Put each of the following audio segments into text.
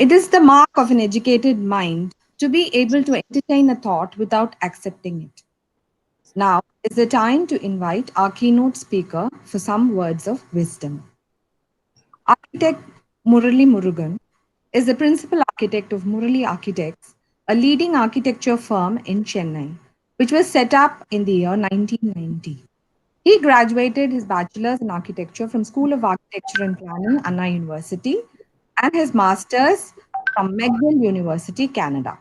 It is the mark of an educated mind to be able to entertain a thought without accepting it. Now is the time to invite our keynote speaker for some words of wisdom. Architect Murali Murugan is the principal architect of Murali Architects, a leading architecture firm in Chennai, which was set up in the year 1990. He graduated his bachelor's in architecture from School of Architecture and Planning, Anna University, and his master's from McGill University, Canada.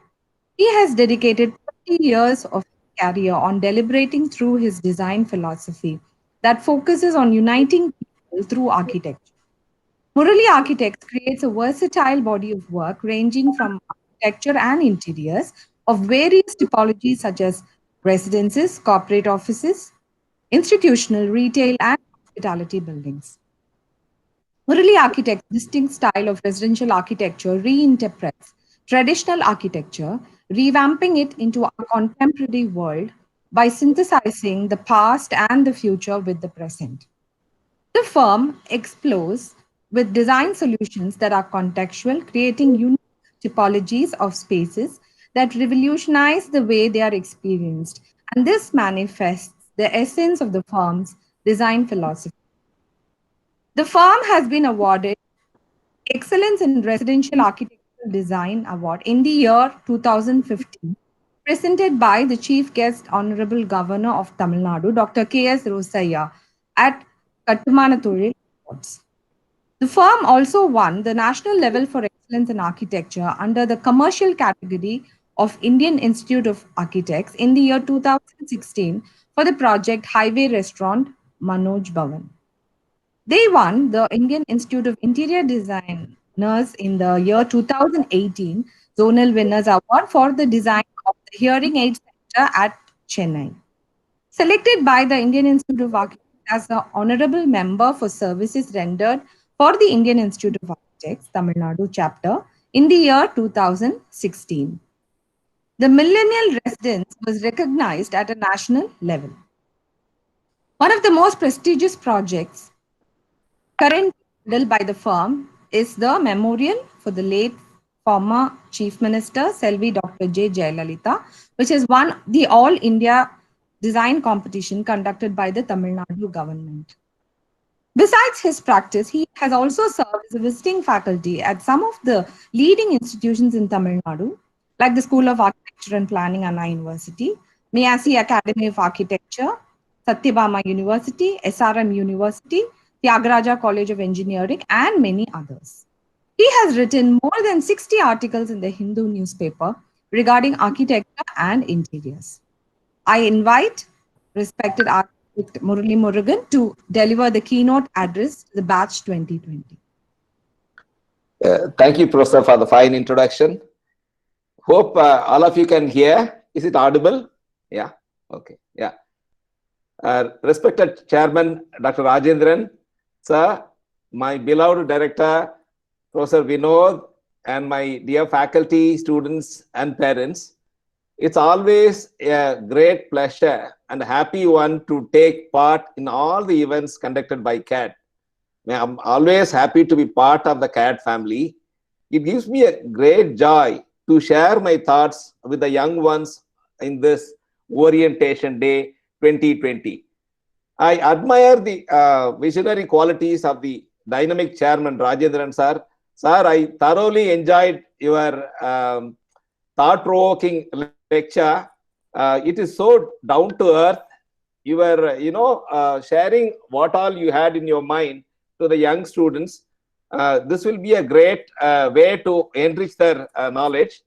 He has dedicated 30 years of his career on deliberating through his design philosophy that focuses on uniting people through architecture. Murali Architects creates a versatile body of work ranging from architecture and interiors of various typologies such as residences, corporate offices, institutional, retail, and hospitality buildings. Murali Architects' distinct style of residential architecture reinterprets traditional architecture, revamping it into our contemporary world by synthesizing the past and the future with the present. The firm explores with design solutions that are contextual, creating unique typologies of spaces that revolutionize the way they are experienced. And this manifests the essence of the firm's design philosophy. The firm has been awarded Excellence in Residential Architectural Design Award in the year 2015, presented by the Chief Guest Honorable Governor of Tamil Nadu, Dr. K.S. Rosaya, at Kattumanathoozhil Awards. The firm also won the National Level for Excellence in Architecture under the commercial category of Indian Institute of Architects in the year 2016 for the project Highway Restaurant Manoj Bhavan. They won the Indian Institute of Interior Designers in the year 2018 Zonal Winners Award for the design of the Hearing Aid Center at Chennai. Selected by the Indian Institute of Architects as the honorable member for services rendered for the Indian Institute of Architects, Tamil Nadu chapter, in the year 2016. The Millennial Residence was recognized at a national level. One of the most prestigious projects currently handled by the firm is the memorial for the late former Chief Minister Selvi Dr. J. Jayalalitha, which has won the All India Design Competition conducted by the Tamil Nadu government. Besides his practice, he has also served as a visiting faculty at some of the leading institutions in Tamil Nadu, like the School of Architecture and Planning, Anna University, Miyasi Academy of Architecture, Satyabama University, SRM University, Tyagaraja College of Engineering, and many others. He has written more than 60 articles in the Hindu newspaper regarding architecture and interiors. I invite respected architect Murali Murugan to deliver the keynote address to the batch 2020. Thank you, Professor, for the fine introduction. Hope all of you can hear. Is it audible? Yeah. Okay. Yeah. Respected Chairman Dr. Rajendran, sir, my beloved Director, Professor Vinod, and my dear faculty, students, and parents, it's always a great pleasure and happy one to take part in all the events conducted by CAD. I'm always happy to be part of the CAD family. It gives me a great joy to share my thoughts with the young ones in this Orientation Day 2020. I admire the visionary qualities of the dynamic chairman Rajendran sir. Sir, I thoroughly enjoyed your thought-provoking lecture. It is so down to earth. You were, sharing what all you had in your mind to the young students. This will be a great way to enrich their knowledge.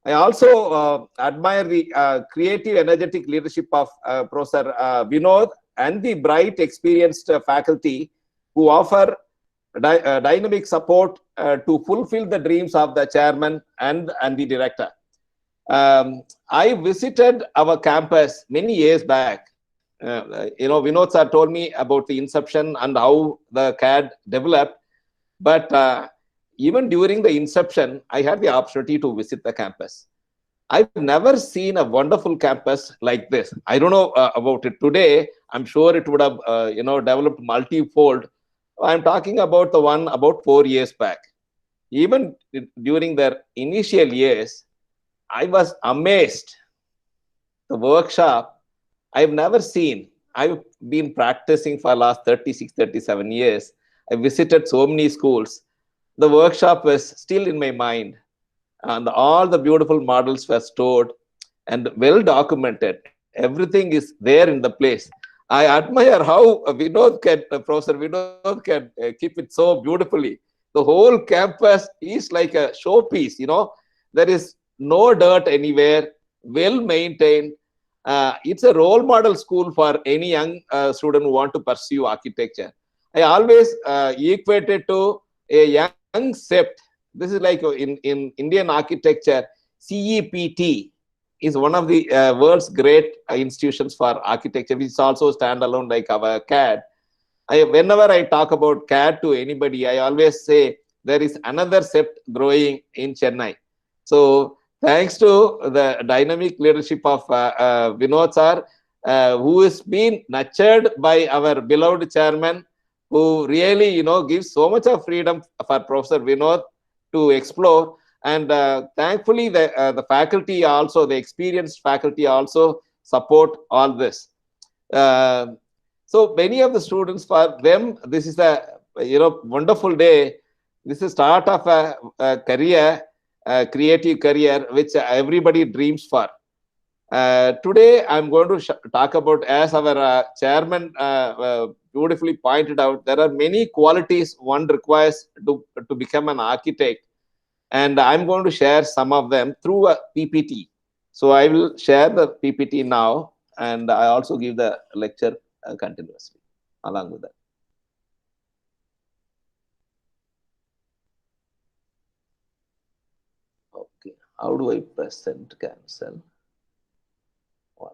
I also admire the creative, energetic leadership of Professor Vinod and the bright, experienced faculty who offer dynamic support to fulfill the dreams of the chairman and the director. I visited our campus many years back. Vinod sir told me about the inception and how the CAD developed. But even during the inception, I had the opportunity to visit the campus. I've never seen a wonderful campus like this. I don't know about it today. I'm sure it would have, developed multifold. I'm talking about the one about 4 years back. even during their initial years, I was amazed. The workshop I've never seen. I've been practicing for last 36, 37 years. I visited so many schools. The workshop was still in my mind, and all the beautiful models were stored and well documented. Everything is there in the place. I admire how Professor Vinod can keep it so beautifully. The whole campus is like a showpiece. There is no dirt anywhere, well maintained. It's a role model school for any young student who want to pursue architecture. I always equate it to a young SEPT. This is like in Indian architecture, CEPT is one of the world's great institutions for architecture, which is also standalone like our CAD. Whenever I talk about CAD to anybody, I always say there is another SEPT growing in Chennai. So thanks to the dynamic leadership of Vinod sir, who has been nurtured by our beloved chairman, who really gives so much of freedom for Professor Vinod to explore. And thankfully, the faculty also, the experienced faculty also support all this. So many of the students, for them, this is a wonderful day. This is start of a career, a creative career, which everybody dreams for. Today, I'm going to talk about, as our chairman beautifully pointed out, there are many qualities one requires to become an architect. And I'm going to share some of them through a PPT. So I will share the PPT now, and I also give the lecture continuously along with that. Okay, how do I present cancel? One.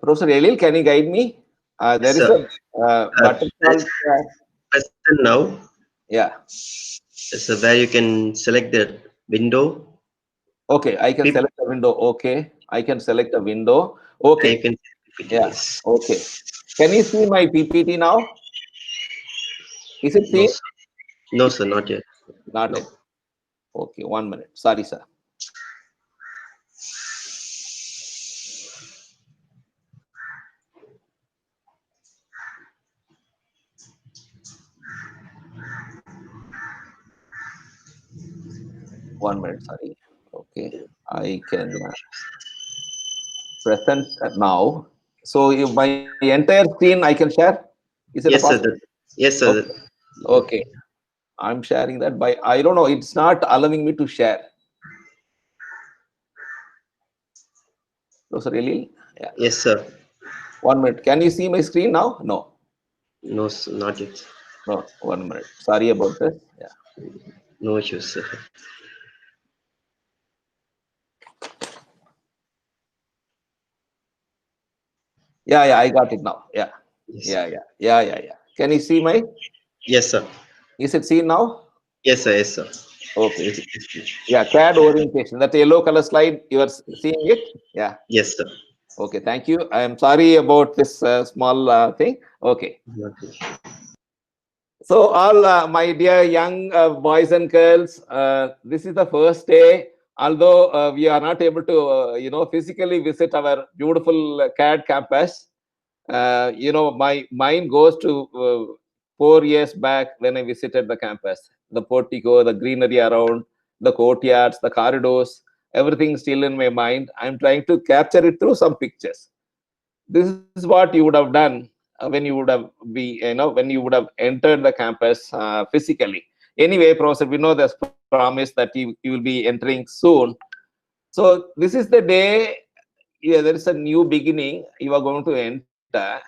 Professor Elil, can you guide me? There is So, a button called present now. yeah. So where you can select the window. Okay, I can select a window. Okay, I can select a window. Okay, You can yeah. yes. Okay, can you see my PPT now? Is it No, seen? sir. No, sir, not yet. Not No. yet. Okay, 1 minute. Sorry, sir. One minute, sorry. Okay, I can present now. So if my entire screen I can share. Is it Yes, sir. possible? Yes, Okay. sir. Okay. I'm sharing that by, I don't know, it's not allowing me to share. So really, yeah. Yes, sir. 1 minute. Can you see my screen now? No. No, sir, not yet. No. 1 minute. Sorry about this. Yeah. No issues, sir. Yeah, yeah, I got it now. Yeah. Yes, Yeah, yeah, yeah, yeah, yeah. Can you see my, yes, sir. is it seen now? Yes, sir. Yes, sir. Okay. Yeah, CAD orientation. That yellow color slide, you are seeing it? Yeah. Yes, sir. Okay, thank you. I am sorry about this small thing. Okay. Not yet. So all my dear young boys and girls, this is the first day. Although we are not able to, physically visit our beautiful CAD campus, my mind goes to 4 years back when I visited the campus. The portico, the greenery around, the courtyards, the corridors, everything still in my mind. I'm trying to capture it through some pictures. This is what you would have done when you would have entered the campus physically. Anyway, Professor, we know there's promise that you will be entering soon. So this is the day, yeah, there is a new beginning you are going to enter.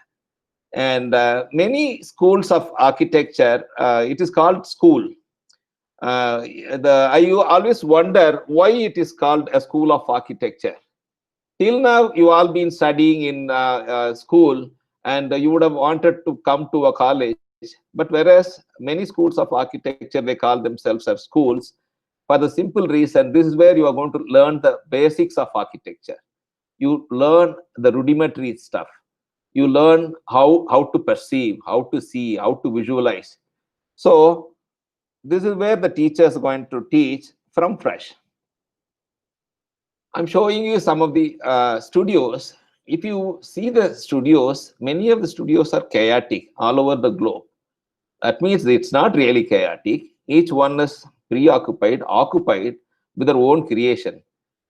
And many schools of architecture, it is called school. You always wonder why it is called a school of architecture. Till now you all been studying in school, and you would have wanted to come to a college, but whereas many schools of architecture, they call themselves as schools. For the simple reason, this is where you are going to learn the basics of architecture. You learn the rudimentary stuff. You learn how to perceive, how to see, how to visualize. So this is where the teacher is going to teach from fresh. I'm showing you some of the studios. If you see the studios, many of the studios are chaotic all over the globe. That means it's not really chaotic. Each one is preoccupied, occupied with their own creation.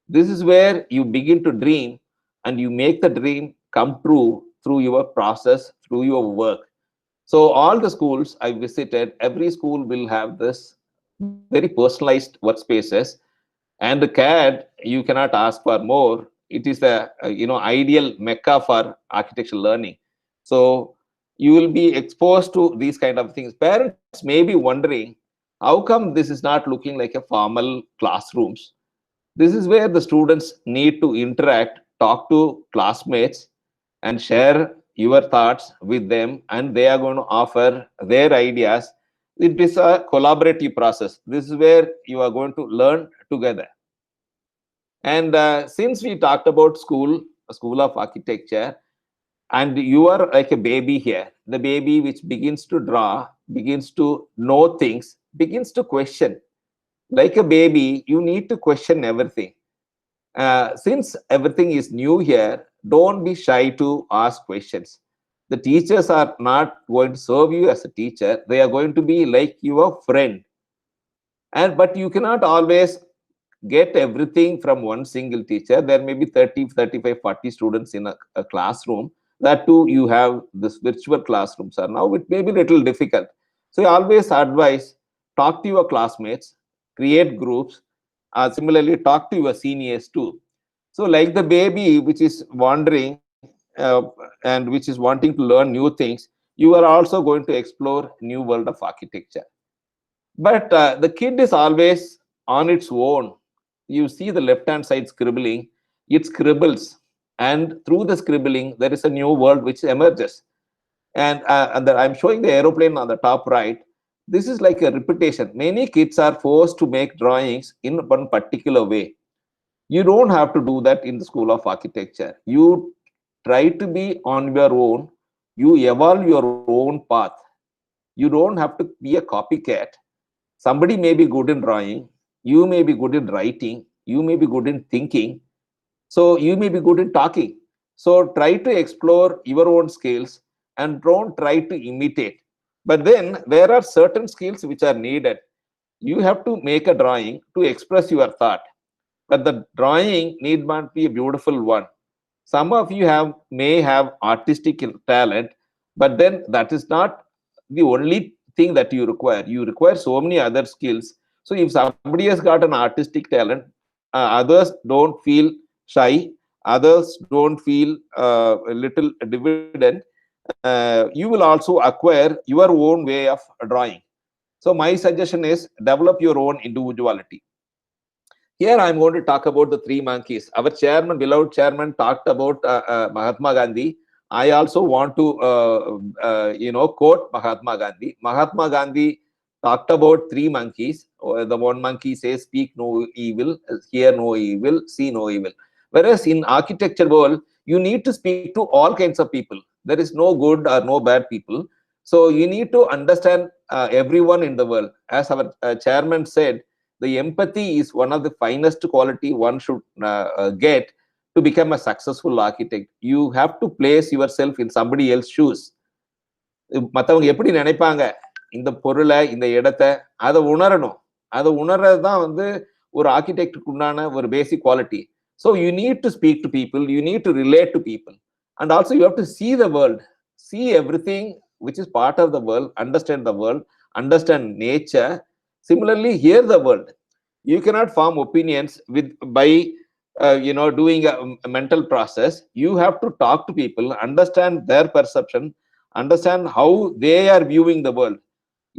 This is where you begin to dream and you make the dream come true through your process, through your work. So all the schools I visited, every school will have this very personalized workspaces. And the CAD, you cannot ask for more. It is the ideal mecca for architectural learning. So you will be exposed to these kind of things. Parents may be wondering, how come this is not looking like a formal classrooms? This is where the students need to interact, talk to classmates, and share your thoughts with them, and they are going to offer their ideas. It is a collaborative process. This is where you are going to learn together. And since we talked about school of architecture, and you are like a baby here, the baby which begins to draw, begins to know things, begins to question. Like a baby, you need to question everything. Since everything is new here, don't be shy to ask questions. The teachers are not going to serve you as a teacher. They are going to be like your friend. But you cannot always get everything from one single teacher. There may be 30, 35, 40 students in a classroom. That too, you have this virtual classrooms are now. It may be a little difficult. So I always advise, talk to your classmates, create groups. Similarly, talk to your seniors too. So like the baby which is wandering and which is wanting to learn new things, you are also going to explore new world of architecture. But the kid is always on its own. You see the left hand side scribbling, it scribbles, and through the scribbling there is a new world which emerges. And I'm showing the aeroplane on the top right. This is like a repetition. Many kids are forced to make drawings in one particular way. You don't have to do that in the school of architecture. You try to be on your own. You evolve your own path. You don't have to be a copycat. Somebody may be good in drawing. You may be good in writing. You may be good in thinking. So you may be good in talking. So try to explore your own skills and don't try to imitate. But then there are certain skills which are needed. You have to make a drawing to express your thought. But the drawing need not be a beautiful one. Some of you may have artistic talent, but then that is not the only thing that you require. You require so many other skills. So if somebody has got an artistic talent, others don't feel shy, others don't feel a little dividend. You will also acquire your own way of drawing. So my suggestion is develop your own individuality. Here I'm going to talk about the three monkeys. Our chairman, beloved chairman, talked about Mahatma Gandhi. I also want to, quote Mahatma Gandhi. Mahatma Gandhi talked about three monkeys. The one monkey says, "Speak no evil, hear no evil, see no evil." Whereas in architecture world, you need to speak to all kinds of people. There is no good or no bad people. So you need to understand everyone in the world. As our chairman said, the empathy is one of the finest quality one should get to become a successful architect. You have to place yourself in somebody else's shoes. மற்றவங்க எப்படி நினைப்பாங்க இந்த பொருளை, இந்த இடத்தை, அதை உணரணும். அதை உணர்றது தான் ஒரு ஆர்கிடெக்டுக்கு உண்டான ஒரு basic quality. So you need to speak to people, you need to relate to people, and also you have to see the world, see everything which is part of the world, understand the world, understand nature. Similarly, hear the world. You cannot form opinions by doing a mental process. You have to talk to people, understand their perception, understand how they are viewing the world.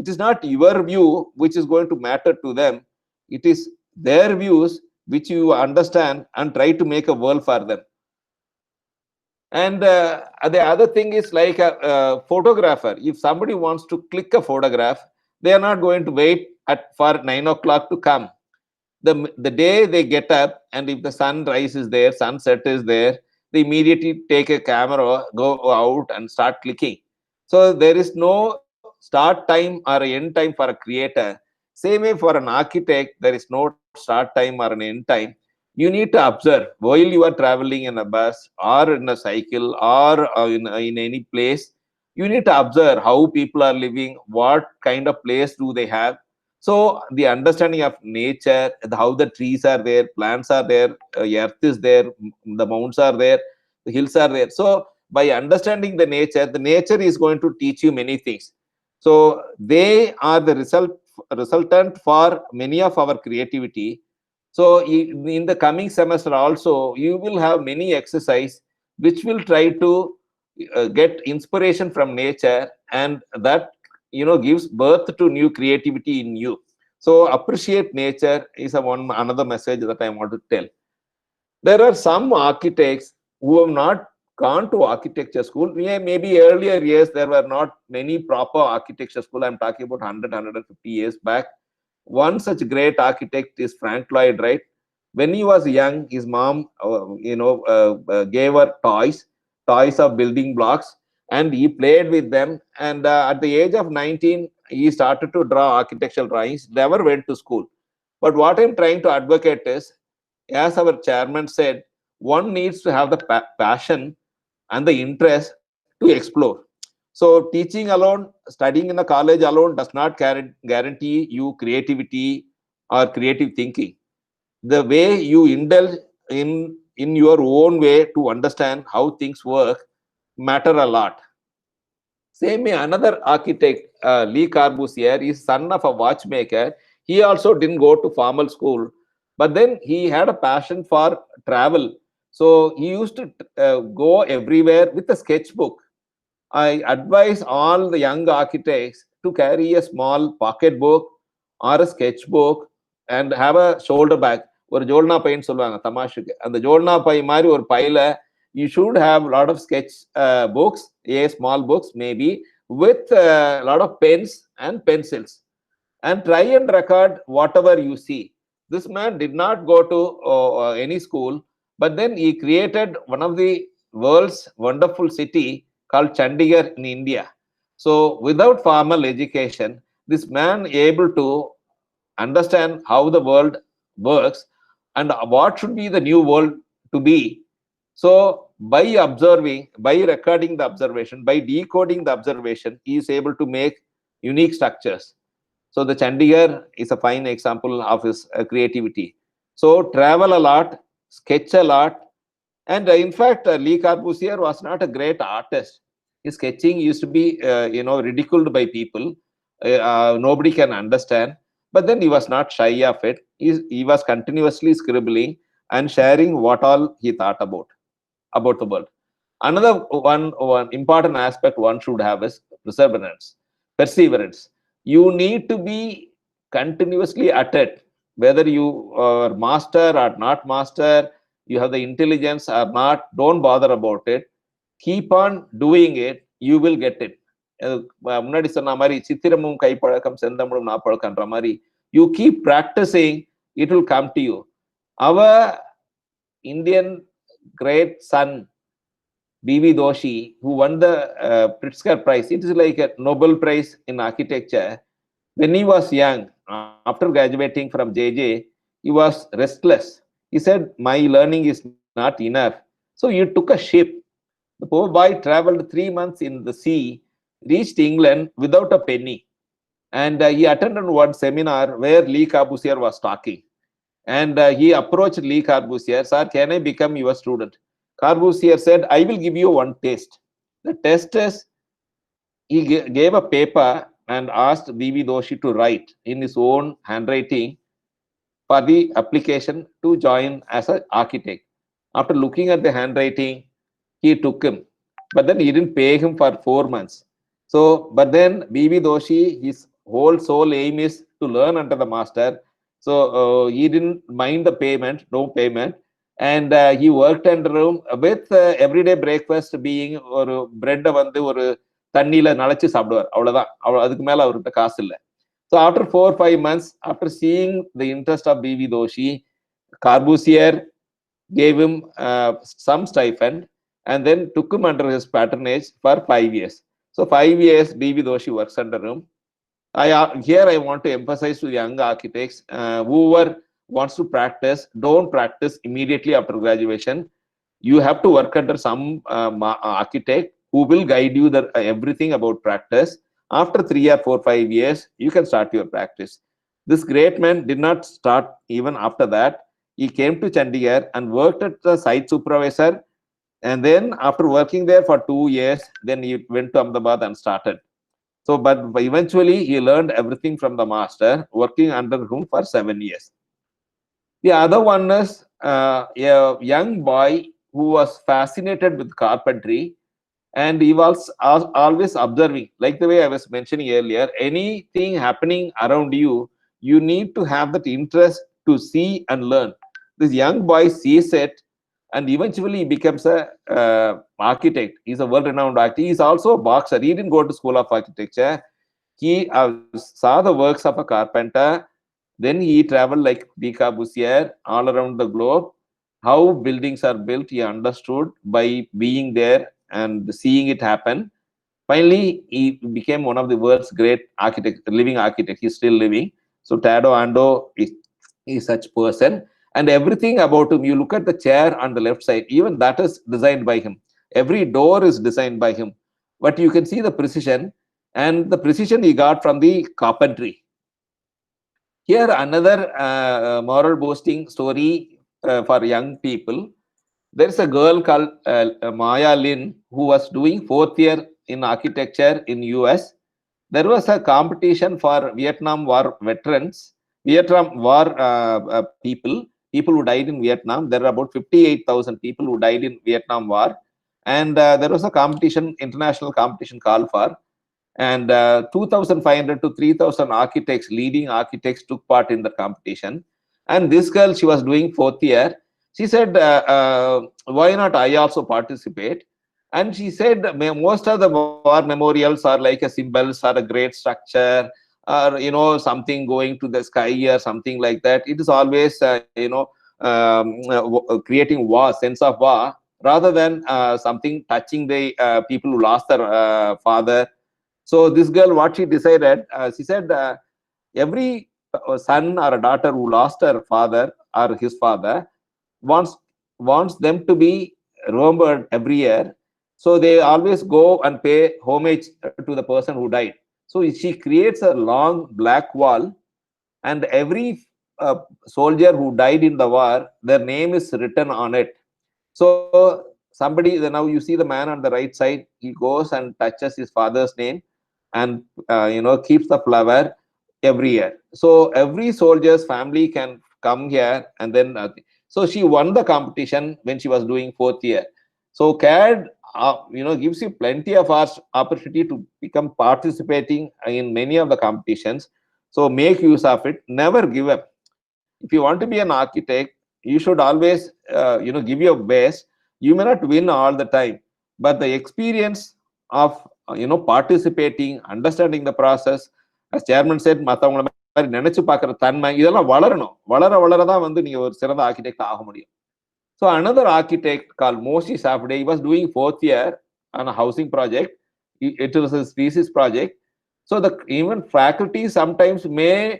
It is not your view which is going to matter to them. It is their views which you understand and try to make a world for them. And the other thing is like a photographer. If somebody wants to click a photograph, they are not going to wait for 9 o'clock to come. The day they get up, and if the sunrise is there, sunset is there, they immediately take a camera, go out and start clicking. So there is no start time or end time for a creator. Same way for an architect, there is no start time or an end time. You need to observe while you are traveling in a bus or in a cycle or in any place. You need to observe how people are living, what kind of place do they have. So the understanding of nature, how the trees are there, plants are there, earth is there, the mountains are there, the hills are there. So by understanding the nature is going to teach you many things. So they are the resultant for many of our creativity. So in the coming semester also, you will have many exercise which will try to get inspiration from nature, and that gives birth to new creativity in you. So appreciate nature is another message that I want to tell. There are some architects who have not gone to architecture school. Maybe earlier years there were not many proper architecture school. I'm talking about 150 years back. One such great architect is Frank Lloyd Wright. When he was young, his mom gave her toys of building blocks, and he played with them. And at the age of 19, he started to draw architectural drawings. Never went to school. But what I'm trying to advocate is, as our chairman said, one needs to have the passion and the interest to explore. So teaching alone, studying in a college alone does not guarantee you creativity or creative thinking. The way you indulge in your own way to understand how things work matter a lot. Same way, another architect, Le Corbusier, is son of a watchmaker. He also didn't go to formal school, but then he had a passion for travel. So he used to go everywhere with a sketchbook. I advise all the young architects to carry a small pocket book or a sketchbook and have a shoulder bag. ஒரு ஜோல்னா பைன்னு சொல்லுவாங்க தமாஷுக்கு. அந்த ஜோல்னா by மாதிரி ஒரு பையில you should have a lot of sketch books, small books maybe, with a lot of pens and pencils, and try and record whatever you see. This man did not go to any school, but then he created one of the world's wonderful city called Chandigarh in India. So without formal education, this man able to understand how the world works and what should be the new world to be. So by observing, by recording the observation, by decoding the observation, he is able to make unique structures. So the Chandigarh is a fine example of his creativity. So travel a lot, sketch a lot, and in fact, Le Corbusier was not a great artist. His sketching used to be, ridiculed by people. Nobody can understand. But then he was not shy of it. He was continuously scribbling and sharing what all he thought about the world. Another one important aspect one should have is perseverance. You need to be continuously at it, whether you are master or not master, you have the intelligence or not, don't bother about it. Keep on doing it, you will get it. முன்னாடி சொன்ன மாதிரி சித்திரமும் கைப்பழக்கம் செந்தமிழும் நாப்பழக்கன்ற மாதிரி, you keep practicing, it will come to you. Our Indian great son B.V. Doshi, who won the Pritzker Prize, it is like a Nobel Prize in architecture. When he was young, after graduating from JJ, he was restless. He said, my learning is not enough. So he took a ship. The poor boy traveled 3 months in the sea, reached England without a penny. And he attended one seminar where Le Corbusier was talking. And he approached Le Corbusier, sir, can I become your student? Corbusier said, I will give you one test. The test is, he gave a paper and asked B.V. Doshi to write in his own handwriting for the application to join as an architect. After looking at the handwriting, he took him. But then he didn't pay him for 4 months. So, but then B.V. Doshi, his whole sole aim is to learn under the master. So he didn't mind the payment, no payment. And he worked under room with everyday breakfast being ஒரு பிரெட்டை வந்து ஒரு தண்ணியில நனைச்சு சாப்பிடுவார். அவ்வளவுதான். அதுக்கு மேல அவர்கிட்ட காசு இல்லை. So after 4 or 5 months, after seeing the interest of B.V. Doshi, Corbusier gave him some stipend and then took him under his patronage for 5 years. So 5 years, B.V. Doshi works under him. Here I want to emphasize to young architects, whoever wants to practice, don't practice immediately after graduation. You have to work under some architect who will guide you everything about practice. After 3 or 4 or 5 years, you can start your practice. This great man did not start even after that. He came to Chandigarh and worked at the site supervisor. And then after working there for 2 years, then he went to Ahmedabad and started. So, but eventually he learned everything from the master, working under whom for 7 years. The other one is a young boy who was fascinated with carpentry, and he was always observing, like the way I was mentioning earlier, anything happening around you, you need to have that interest to see and learn. This young boy sees it, and eventually he becomes a architect. He's a world-renowned architect. He's also a boxer. He didn't go to school of architecture. He saw the works of a carpenter. Then he traveled like Le Corbusier all around the globe. How buildings are built, he understood by being there and seeing it happen. Finally, he became one of the world's great architects, living architect. He's still living. So Tado Ando is such person. And everything about him, you look at the chair on the left side, even that is designed by him. Every door is designed by him. But you can see the precision, and the precision he got from the carpentry. Here, another moral boasting story for young people. There's a girl called Maya Lin who was doing 4th year in architecture in US. There was a competition for Vietnam War veterans, Vietnam War people who died in Vietnam. There are about 58,000 people who died in Vietnam War. And there was a competition, international competition called for. And 2,500 to 3,000 architects, leading architects, took part in the competition. And this girl, she was doing 4th year. She said, why not I also participate? And she said, most of the war memorials are like a symbols or a great structure, or something going to the sky or something like that. It is always creating war, sense of war, rather than something touching the people who lost their father. So this girl, what she decided, she said, every son or a daughter who lost her father or his father wants them to be remembered every year. So they always go and pay homage to the person who died. So she creates a long black wall, and every soldier who died in the war, their name is written on it. So somebody, now you see the man on the right side, he goes and touches his father's name and keeps the flower every year. So every soldier's family can come here, and then so she won the competition when she was doing 4th year. So CAD gives you plenty of opportunity to become participating in many of the competitions. So make use of it. Never give up. If you want to be an architect, you should always give your best. You may not win all the time, but the experience of participating, understanding the process, as chairman said, மத்தவங்கள மாதிரி நினைச்சு பார்க்கிற தன்மை, இதெல்லாம் வளரணும். வளரதான் நீங்க ஒரு சிறந்த ஆர்கிடெக்ட் ஆக முடியும். So another architect called Moshi Safdie, he was doing 4th year on a housing project. It was his thesis project. So even faculty sometimes may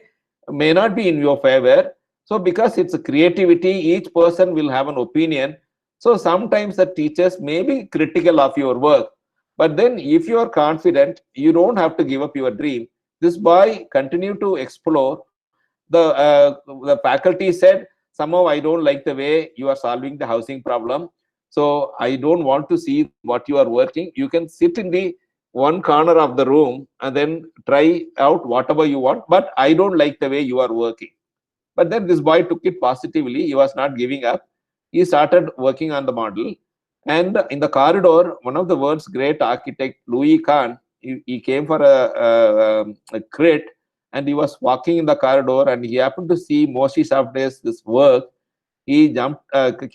not be in your favor. So because it's a creativity, each person will have an opinion. So sometimes the teachers may be critical of your work. But then if you are confident, you don't have to give up your dream. This boy continued to explore. The faculty said, somehow I don't like the way you are solving the housing problem. So I don't want to see what you are working. You can sit in the one corner of the room and then try out whatever you want. But I don't like the way you are working. But then this boy took it positively. He was not giving up. He started working on the model. And in the corridor, one of the world's great architect, Louis Kahn, he came for a crit, and he was walking in the corridor, and he happened to see Moshi Safdie's this work. He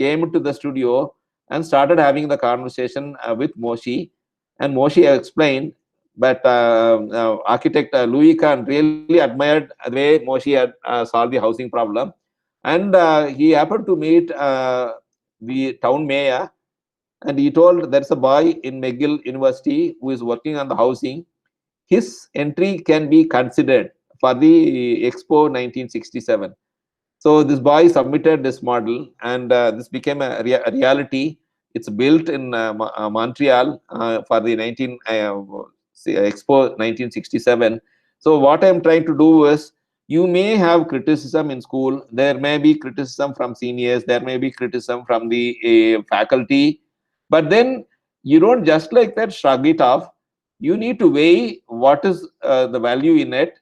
came into the studio and started having the conversation with Moshi. And Moshi explained, but architect Louis Kahn really admired the way Moshe had solved the housing problem. And he happened to meet the town mayor, and he told there's a boy in McGill University who is working on the housing. His entry can be considered for the Expo 1967. So this boy submitted this model, and this became a reality. It's built in Montreal for the Expo 1967. So what I'm trying to do is, you may have criticism in school. There may be criticism from seniors. There may be criticism from the faculty. But then you don't just like that shrug it off. You need to weigh what is the value in it.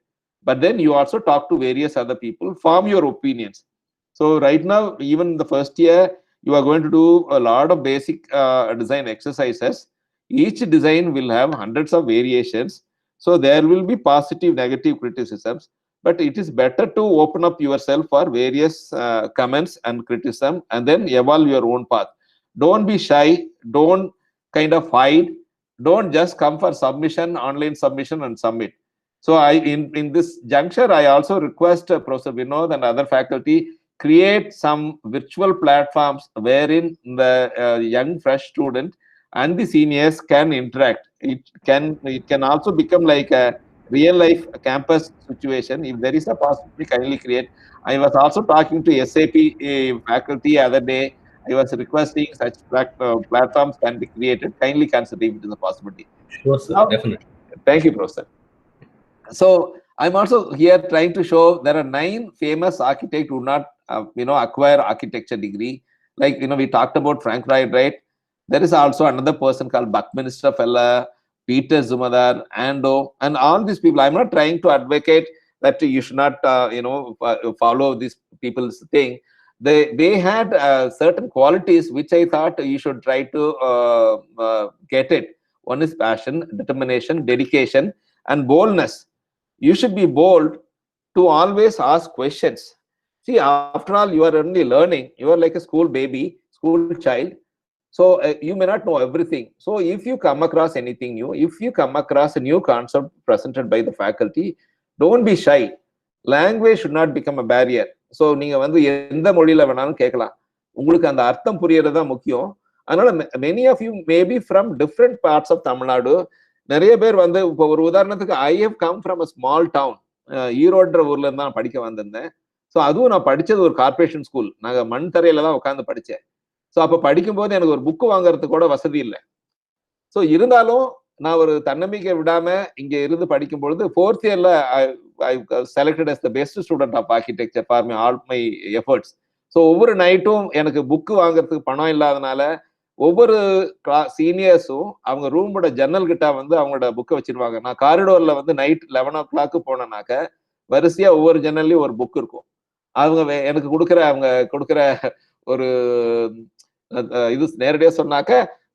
But then you also talk to various other people, form your opinions. So right now, even the first year, you are going to do a lot of basic design exercises. Each design will have hundreds of variations. So there will be positive, negative criticisms. But it is better to open up yourself for various comments and criticism, and then evolve your own path. Don't be shy. Don't kind of hide. Don't just come for submission, online submission, and submit. So in this juncture, I also request Professor Vinod and other faculty create some virtual platforms wherein the young fresh student and the seniors can interact. It can also become like a real life campus situation. If there is a possibility, kindly create. I was also talking to SAP faculty other day. I was requesting such platforms can be created. Kindly consider if it is a possibility. Sure, sir. Now, Definitely. thank you, Professor. So I'm also here trying to show there are 9 famous architects who not acquire architecture degree. Like we talked about Frank Lloyd Wright. There is also another person called Buckminster Fuller, Peter Zumadar, Ando, and all these people. I'm not trying to advocate that you should not follow these people's thing. They had certain qualities which I thought you should try to get it. One is passion, determination, dedication, and boldness. You should be bold to always ask questions. See, after all, you are only learning. You are like a school baby, school child. So you may not know everything. So if you come across anything new, if you come across a new concept presented by the faculty, don't be shy. Language should not become a barrier. So நீங்க வந்து எந்த மொழியில வேணாலும் கேட்கலாம். உங்களுக்கு அந்த அர்த்தம் புரியறது தான் முக்கியம். அதனால many of you may be from different parts of Tamil Nadu. நிறைய பேர் வந்து இப்போ ஒரு உதாரணத்துக்கு I have come from a small town. ஈரோடுற ஊர்ல இருந்து நான் படிக்க வந்திருந்தேன். ஸோ அதுவும் நான் படிச்சது ஒரு கார்பரேஷன் ஸ்கூல். நாங்க மண் தரையில தான் உட்காந்து படிச்சேன். ஸோ அப்போ படிக்கும்போது எனக்கு ஒரு புக்கு வாங்குறதுக்கு கூட வசதி இல்லை. ஸோ இருந்தாலும் நான் ஒரு தன்னம்பிக்கை விடாம இங்க இருந்து படிக்கும் பொழுது 4th இயர்ல I selected as the best student of architecture for all my efforts. So ஒவ்வொரு நைட்டும் எனக்கு புக்கு வாங்குறதுக்கு பணம் இல்லாதனால ஒவ்வொரு சீனியர்ஸும் அவங்க ரூமோட ஜன்னல் கிட்ட வந்து அவங்களோட புக்கை வச்சிருவாங்க. நான் காரிடோர்ல வந்து நைட் 11 o'clock போனேனாக்க வரிசையா ஒவ்வொரு ஜன்னல்லையும் ஒரு புக் இருக்கும். அவங்க எனக்கு கொடுக்குற ஒரு இது நேரடியா சொன்னாக்க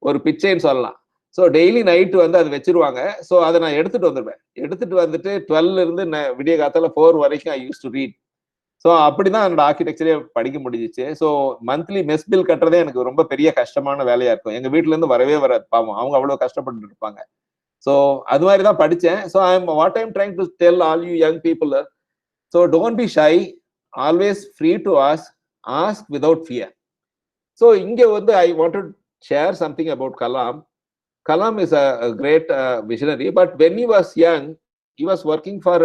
ஒரு பிச்சைன்னு சொல்லலாம். ஸோ டெய்லி நைட்டு வந்து அது வச்சிருவாங்க. ஸோ அதை நான் எடுத்துட்டு வந்துடுவேன். எடுத்துட்டு வந்துட்டு 12 இருந்து விடிய காத்தால 4 வரைக்கும் ஐ யூஸ் டு ரீட். ஸோ அப்படிதான் என்னோட ஆர்கிடெக்சரே படிக்க முடிஞ்சிச்சு. ஸோ மந்த்லி மெஸ் பில் கட்டுறதே எனக்கு ரொம்ப பெரிய கஷ்டமான வேலையா இருக்கும். எங்க வீட்டுல இருந்து வரவே வராது, பாவம் அவங்க அவ்வளவு கஷ்டப்பட்டு இருப்பாங்க. ஸோ அது மாதிரி தான் படித்தேன். So what I'm trying to tell all you young people, so don't be shy, always free to ask without fear. So இங்க வந்து I want to share something about Kalam. Kalam is a great visionary, but when he was young, he was working for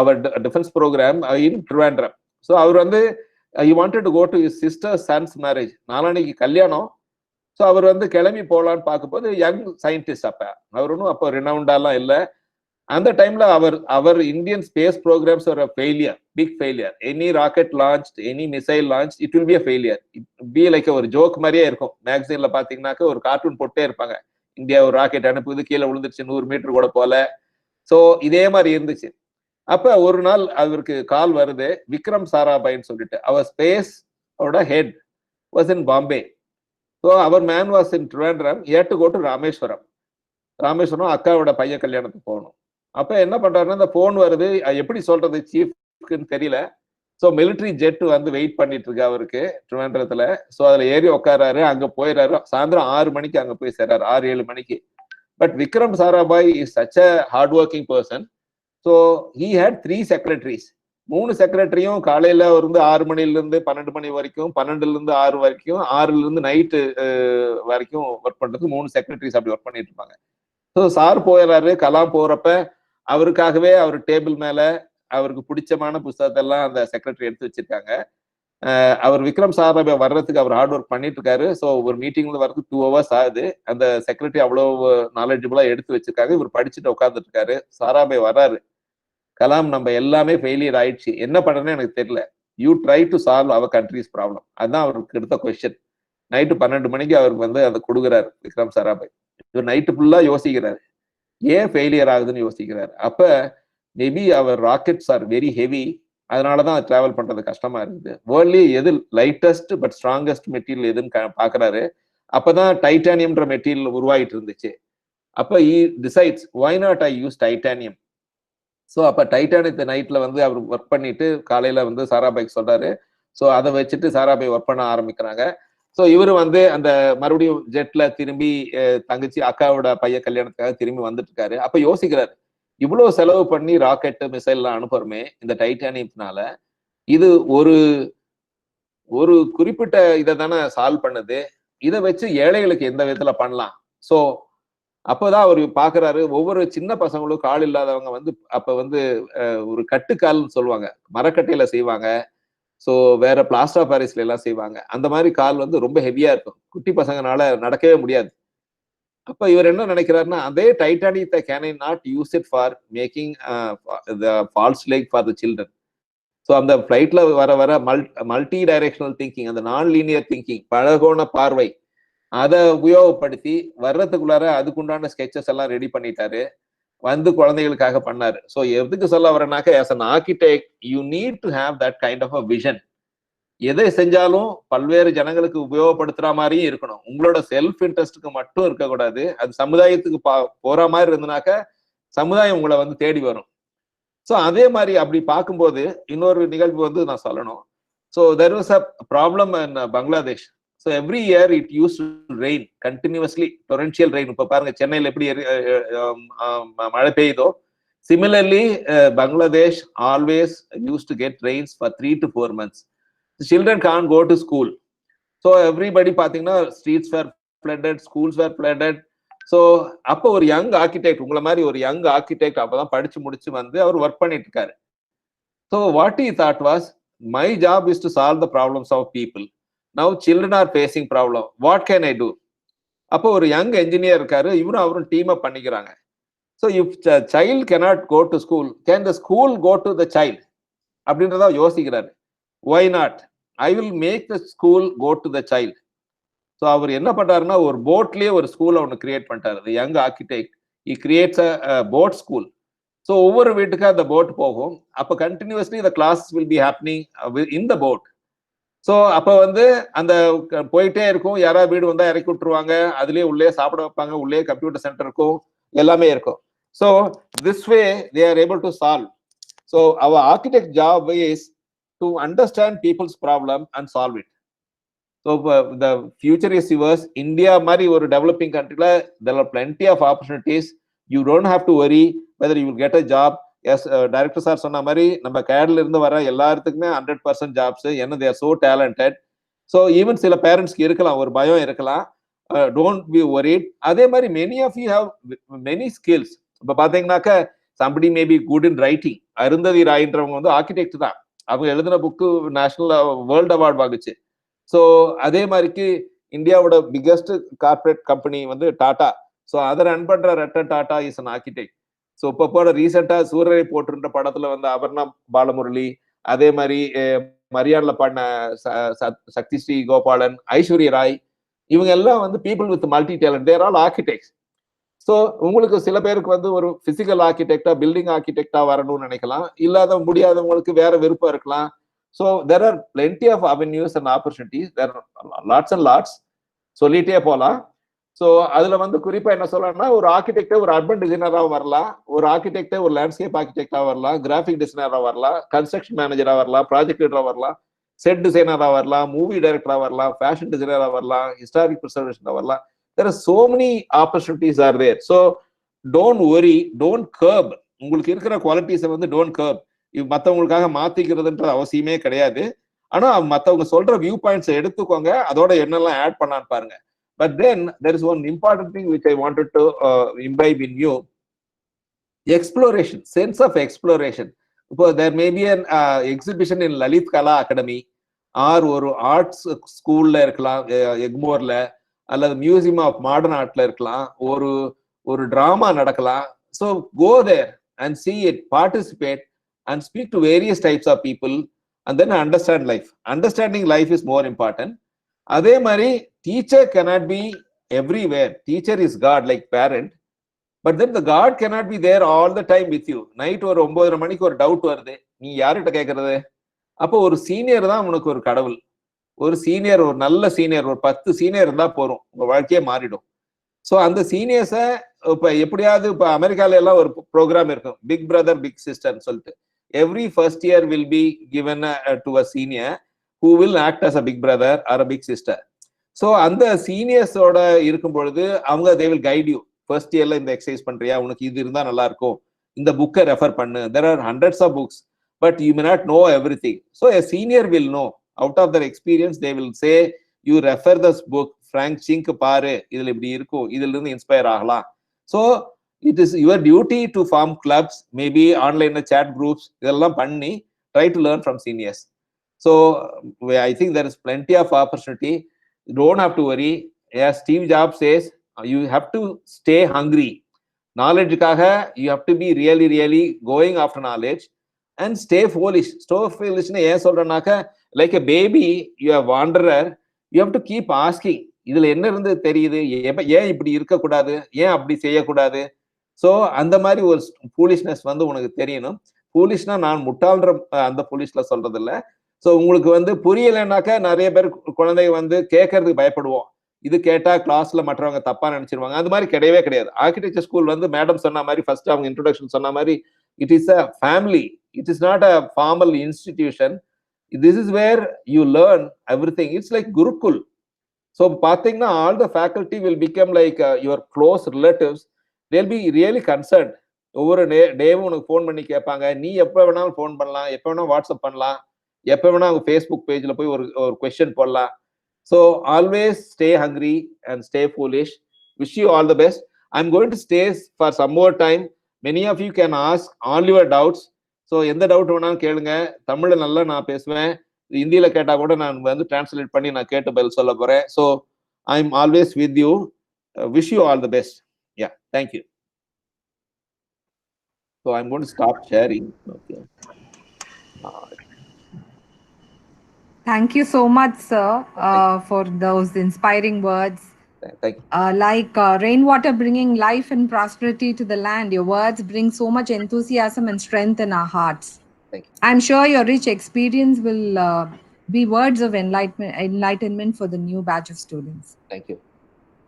our defense program in Trivandrum. So he wanted to go to his sister's son's marriage. நாளானைக்கு கல்யாணம். So அவர் வந்து கிளம்பி போகலான்னு பார்க்கும்போது young scientist அவர் ஒன்றும் அப்போ ரினவுண்டாலாம் இல்லை. அந்த டைம்ல அவர் இந்தியன் ஸ்பேஸ் ப்ரோக்ராம்ஸ் ஒரு failure, big failure. Any rocket launch, any missile launch, it will be a failure. Be like ஒரு ஜோக் மாதிரியே இருக்கும். மேக்சின்ல பாத்தீங்கன்னாக்க ஒரு கார்ட்டூன் போட்டே இருப்பாங்க, இந்தியா ஒரு ராக்கெட் அனுப்புது, கீழே விழுந்துருச்சு, 100 மீட்டர் கூட போல. ஸோ இதே மாதிரி இருந்துச்சு. அப்ப ஒரு நாள் அவருக்கு கால் வருது, விக்ரம் சாராபாய்ன்னு சொல்லிட்டு. அவர் ஸ்பேஸ் ஓட head was in Bombay. So our man was in Trivandrum. He had to go to Rameswaram. அக்காவோட பையன் கல்யாணத்துக்கு போகணும். அப்ப என்ன பண்றாருன்னா, அந்த போன் வருது, எப்படி சொல்றது சீஃப்க்குன்னு தெரியல. ஸோ மிலிட்ரி ஜெட் வந்து வெயிட் பண்ணிட்டு இருக்கு அவருக்கு ட்ரிவாண்ட்ரத்துல. ஸோ அதுல ஏறி உட்காராரு, அங்க போயிடறாரு. சாயந்தரம் 6 மணிக்கு அங்க போய் சேர்றாரு, 6-7 மணிக்கு. But Vikram Sarabhai is such a hardworking person. So he had 3 secretaries. 3 செக்ரட்டரியும் காலையில இருந்து 6 மணில இருந்து 12 மணி வரைக்கும், 12ல இருந்து 6 வரைக்கும், 6ல இருந்து நைட்டு வரைக்கும் ஒர்க் பண்றதுக்கு 3 செக்ரட்டரிஸ் அப்படி ஒர்க் பண்ணிட்டு இருப்பாங்க. ஸோ சார் போயிடுறாரு. கலாம் போறப்ப அவருக்காகவே அவர் டேபிள் மேல அவருக்கு பிடிச்சமான புத்தகத்தை எல்லாம் அந்த செக்ரட்டரி எடுத்து வச்சிருக்காங்க. அவர் விக்ரம் சாராபாய் வர்றதுக்கு அவர் ஹார்ட் ஒர்க் பண்ணிட்டு இருக்காரு. ஸோ ஒரு மீட்டிங்ல வர்றதுக்கு 2 hours ஆகுது. அந்த செக்ரட்டரி அவ்வளவு நாலேஜபிளா எடுத்து வச்சிருக்காங்க. இவர் படிச்சுட்டு உட்காந்துட்டு இருக்காரு. சாராபாய் வர்றாரு. கலாம், நம்ம எல்லாமே ஃபெயிலியர் ஆயிடுச்சு, என்ன பண்றதுன்னு எனக்கு தெரியல, you try to solve our country's problem. அதுதான் அவருக்கு எடுத்த கொஸ்டின். நைட்டு 12 மணிக்கு அவருக்கு வந்து அதை கொடுக்குறாரு விக்ரம் சாராபாய். இவர் நைட்டு ஃபுல்லா யோசிக்கிறாரு, ஏன் ஃபெயிலியர் ஆகுதுன்னு யோசிக்கிறாரு. அப்ப maybe our rockets are very heavy, அதனாலதான் டிராவல் பண்றது கஷ்டமா இருக்குது. வேர்ல்ட்லி எது லைட்டஸ்ட் பட் ஸ்ட்ராங்கஸ்ட் மெட்டீரியல் எதுன்னு பாக்குறாரு. அப்பதான் டைட்டானியம்ன்ற மெட்டீரியல் உருவாகிட்டு இருந்துச்சு. அப்ப he decides, why not I use titanium? So அப்ப டைட்டானிக் நைட்ல வந்து அவர் ஒர்க் பண்ணிட்டு காலையில வந்து சாராபாய்க்கு சொல்றாரு. ஸோ அதை வச்சுட்டு சாராபாய் ஒர்க் பண்ண ஆரம்பிக்கிறாங்க. ஸோ இவரு வந்து அந்த மறுபடியும் ஜெட்ல திரும்பி தங்கச்சி அக்காவோட பையன் கல்யாணத்துக்காக திரும்பி வந்துட்டு இருக்காரு. அப்ப யோசிக்கிறாரு, இவ்வளவு செலவு பண்ணி ராக்கெட் மிசைல் எல்லாம் அனுப்புறமே இந்த டைட்டானியம்னால, இது ஒரு குறிப்பிட்ட இதை தானே சால்வ் பண்ணுது, இதை வச்சு ஏழைகளுக்கு எந்த விதத்துல பண்ணலாம். ஸோ அப்பதான் அவர் பாக்குறாரு, ஒவ்வொரு சின்ன பசங்களும் கால் இல்லாதவங்க வந்து அப்ப வந்து ஒரு கட்டுக்கால்னு சொல்லுவாங்க, மரக்கட்டையில செய்வாங்க. ஸோ வேற பிளாஸ்டர் ஆஃப் பாரிஸ்ல எல்லாம் செய்வாங்க. அந்த மாதிரி கால் வந்து ரொம்ப ஹெவியா இருக்கும், குட்டி பசங்கனால நடக்கவே முடியாது. அப்ப இவர் என்ன நினைக்கிறாருன்னா, அதே டைட்டானியத்தை can I not use it for making false leg for the children. So அந்த ஃபிளைட்ல வர மல்டி டைரக்ஷனல் திங்கிங், அந்த நான் லீனியர் திங்கிங், பலகோண பார்வை, அதை உபயோகப்படுத்தி வர்றதுக்குள்ளார அதுக்குண்டான ஸ்கெச்சஸ் எல்லாம் ரெடி பண்ணிட்டாரு. வந்து குழந்தைகளுக்காக பண்ணாரு. ஸோ எதுக்கு சொல்ல வரேன்னாக்க, as an architect you need to have that kind of a vision. எதை செஞ்சாலும் பல்வேறு ஜனங்களுக்கு உபயோகப்படுத்துற மாதிரியும் இருக்கணும். உங்களோட செல்ஃப் இன்ட்ரெஸ்டுக்கு மட்டும் இருக்கக்கூடாது. அது சமுதாயத்துக்கு போற மாதிரி இருந்தனாக்க சமுதாயம் உங்களை வந்து தேடி வரும். ஸோ அதே மாதிரி அப்படி பார்க்கும்போது இன்னொரு நிகழ்வு வந்து நான் சொல்லணும். So there was a problem in Bangladesh. So every year it used to rain continuously, torrential rain. இப்ப பாருங்க சென்னையில் எப்படி மழை பெய்யுதோ, similarly Bangladesh always used to get rains for 3 to 4 months. The children can't go to school. So everybody பாத்தீங்கன்னா streets were flooded, schools were flooded. So அப்போ ஒரு young architect, உங்களை மாதிரி ஒரு யங் ஆர்கிடெக்ட் அப்பதான் படிச்சு முடிச்சு வந்து அவர் ஒர்க் பண்ணிட்டு இருக்காரு. So what he thought was, my job is to solve the problems of people. Now children are facing problem. What can I do? அப்போ ஒரு யங் என்ஜினியர் இருக்காரு, இவரும் அவரும் டீம் அப் பண்ணிக்கிறாங்க. So if child cannot go to school, can the school go to the child? அப்படின்றத யோசிக்கிறாரு. Why not? I will make the school go to the child. So அவர் என்ன பண்றாருன்னா, ஒரு போட்லயே ஒரு ஸ்கூலை ஒன்று கிரியேட் பண்ணிட்டாரு. The young architect, he creates a boat school. So ஒவ்வொரு வீட்டுக்கு அந்த போட் போகும். அப்போ continuously the classes will be happening in the boat. So அப்போ வந்து அந்த போயிட்டே இருக்கும், யாராவது வீடு வந்தா இறக்கி விட்டுருவாங்க, அதுலயே உள்ளே சாப்பிட வைப்பாங்க, உள்ளே கம்ப்யூட்டர் சென்டர் இருக்கும், எல்லாமே இருக்கும். So this way they are able to solve. So our architect job is to understand people's problem and solve it. So the future is yours. India மாதிரி ஒரு டெவலப்பிங் கண்ட்ரில there are plenty of opportunities. You don't have to worry whether you will get a job. Yes, director sir சொன்ன மாதிரி நம்ம கேட்ல இருந்து வர எல்லாத்துக்குமே 100% ஜாப்ஸ். ஏன்னா they are so talented. So even சில பேரண்ட்ஸ்க்கு இருக்கலாம், ஒரு பயம் இருக்கலாம், டோன்ட் பி வரிட். அதே மாதிரி many of you have many skills. இப்போ பாத்தீங்கன்னாக்க somebody may be good in writing. Arundhati ராய்ன்றவங்க வந்து ஆர்கிடெக்ட் தான், அவங்க எழுதின புக்கு நேஷனல் வேர்ல்டு அவார்டு வாங்குச்சு. ஸோ அதே மாதிரிக்கு இந்தியாவோட பிக்கஸ்ட் கார்பரேட் கம்பெனி வந்து டாடா. ஸோ அதை ரன் பண்ற Ratan Tata is an architect. So இப்போ போட ரீசெண்டா சூரரை போட்டுன்ற படத்துல வந்து அபர்ணா பாலமுரளி, அதே மாதிரி மரியான்ல பாடின சக்தி ஸ்ரீ கோபாலன், ஐஸ்வர்யா ராய், இவங்க எல்லாம் வந்து people with multi talent, they're all architects. So உங்களுக்கு சில பேருக்கு வந்து ஒரு பிசிக்கல் ஆர்கிடெக்டா, பில்டிங் ஆர்கிடெக்டா வரணும்னு நினைக்கலாம், இல்லாத முடியாதவங்களுக்கு வேற விருப்பம் இருக்கலாம். So there are plenty of avenues and opportunities, there are lots and lots, சொல்லிட்டே போகலாம். ஸோ அதுல வந்து குறிப்பா என்ன சொல்லணும்னா, ஒரு ஆர்கிடெக்டே ஒரு அர்பன் டிசைனராக வரலாம், ஒரு ஆர்கிடெக்டே ஒரு லேண்ட்ஸ்கேப் ஆர்கிடெக்டா வரலாம், கிராஃபிக் டிசைனராக வரலாம், கன்ஸ்ட்ரக்ஷன் மேனேஜரா வரலாம், ப்ராஜெக்ட் லீடரா வரலாம், செட் டிசைனரா வரலாம், மூவி டைரக்டரா வரலாம், ஃபேஷன் டிசைனரா வரலாம், ஹிஸ்டாரிக் ப்ரிசர்வேஷனா வரலாம். There are so many opportunities are there. So don't worry, don't curb. உங்களுக்கு இருக்கிற குவாலிட்டிஸை வந்து டோன்ட் கர்ப். இது மற்றவங்களுக்காக மாத்திக்கிறதுன்ற அவசியமே கிடையாது. ஆனா மற்றவங்க சொல்ற வியூ பாயிண்ட்ஸை எடுத்துக்கோங்க, அதோட என்னெல்லாம் ஆட் பண்ணான்னு பாருங்க. But then there is one important thing which I wanted to imbibe in you. Exploration, sense of exploration. There may be an exhibition in Lalit Kala Academy or ஒரு ஆர்ட்ஸ் ஸ்கூல்ல இருக்கலாம், எக்மோர்ல, அல்லது மியூசியம் ஆஃப் மாடர்ன் ஆர்ட்ல இருக்கலாம், ஒரு drama நடக்கலாம். So go there and see it, participate and speak to various types of people and then understand life. Understanding life is more important. அதே மாதிரி teacher cannot be everywhere. Teacher is God, like parent. But then the God cannot be there all the time with you. Night ஒரு 9:30 மணிக்கு ஒரு doubt வருது, நீ யார்கிட்ட கேட்கறது? அப்போ ஒரு சீனியர் தான் உனக்கு ஒரு கடவுள். ஒரு சீனியர், ஒரு நல்ல சீனியர், ஒரு 10 சீனியர் இருந்தா போறோம், உங்க வாழ்க்கையே மாறிடும். ஸோ அந்த சீனியர்ஸை இப்போ எப்படியாவது, இப்போ அமெரிக்கால எல்லாம் ஒரு ப்ரோக்ராம் இருக்கும், பிக் பிரதர் பிக் சிஸ்டர்னு சொல்லிட்டு. Every first year will be given to a senior who will act as a big brother or a big sister. So அந்த சீனியர்ஸோட இருக்கும் பொழுது அவங்க they will guide you. First இயர்ல இந்த எக்ஸசைஸ் பண்றியா, உனக்கு இது இருந்தா நல்லா இருக்கும், இந்த புக்கை ரெஃபர் பண்ணு. There are hundreds of books, but you may not know everything. So a senior will know. Out of their experience, they will say, you refer this book, Frank Chink பாரு, இதுல இப்படி இருக்கும், இதுல இருந்து இன்ஸ்பயர் ஆகலாம். So it is your duty to form clubs, maybe online chat groups, இதெல்லாம் பண்ணி try to learn from seniors. So I think there is plenty of opportunity. You don't have to worry. As Steve Jobs says, you have to stay hungry. Knowledge-காக you have to be really, really going after knowledge. And stay foolish. Stay foolish னு ஏன் சொல்றேன்னாக்க, like a baby, you are wanderer, you have to keep asking, இதுல என்ன இருந்து தெரியுது, ஏன் இப்படி இருக்கக்கூடாது, ஏன் அப்படி செய்யக்கூடாது. ஸோ அந்த மாதிரி ஒரு ஃபூலிஷ்னஸ் வந்து உனக்கு தெரியணும். ஃபூலிஷ்னா நான் முட்டாள்ற அந்த ஃபூலிஷ்ல சொல்றது இல்லை. ஸோ உங்களுக்கு வந்து புரியலைன்னாக்கா, நிறைய பேர் குழந்தைங்க வந்து கேட்கறதுக்கு பயப்படுவோம், இது கேட்டா கிளாஸ்ல மற்றவங்க தப்பா நினைச்சிருவாங்க. அது மாதிரி கிடையவே கிடையாது. ஆர்கிடெக்சர் ஸ்கூல் வந்து மேடம் சொன்ன மாதிரி, ஃபர்ஸ்ட் அவங்க இன்ட்ரோடக்ஷன் சொன்ன மாதிரி, it is a family, it is not a formal institution. This is where you learn everything. It's like Gurukul. So pathina, all the faculty will become like your close relatives. They'll be really concerned. ஒவ்வொரு டேவும் உனக்கு phone பண்ணி கேட்பாங்க, நீ எப்போ வேணாலும் phone பண்ணலாம், எப்போ வேணாலும் வாட்ஸ்அப் பண்ணலாம், எப்போ வேணா அவங்க ஃபேஸ்புக் பேஜில் போய் ஒரு கொஸ்டின் போடலாம். So always stay hungry and stay foolish. Wish you all the best. I'm going to stay for some more time. Many of you can ask all your doubts. So எந்த doubt வேணாலும் கேளுங்க. தமிழில் நல்லா நான் பேசுவேன், ஹிந்தியில் கேட்டால் கூட நான் வந்து டிரான்ஸ்லேட் பண்ணி நான் கேட்டு பதில் சொல்ல போகிறேன். So I am always with you. Wish you all the best. Yeah, thank you. So I am going to stop sharing. Okay. Thank you so much, sir, for those inspiring words. Thank you. Like rainwater bringing life and prosperity to the land, your words bring so much enthusiasm and strength in our hearts. Thank you. I'm sure your rich experience will be words of enlightenment for the new batch of students. Thank you.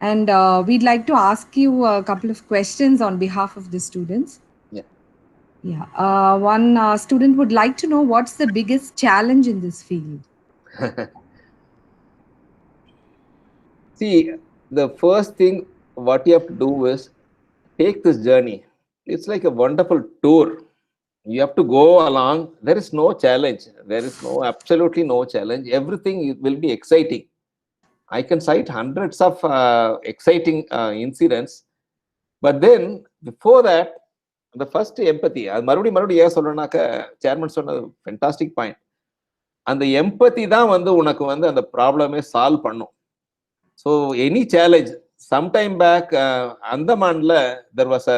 And we'd like to ask you a couple of questions on behalf of the students. Yeah. One student would like to know, what's the biggest challenge in this field? See, the first thing what you have to do is take this journey. It's like a wonderful tour. You have to go along. There is no challenge. There is absolutely no challenge. Everything will be exciting. I can cite hundreds of exciting incidents. But then before that, the first empathy. மறுபடியும் ஏன் சொல்றேன்னாக்க, chairman சொன்னது fantastic point. அந்த எம்பத்தி தான் வந்து உனக்கு வந்து அந்த ப்ராப்ளமே சால்வ் பண்ணும். So any challenge, sometime back, Andamanla, there was a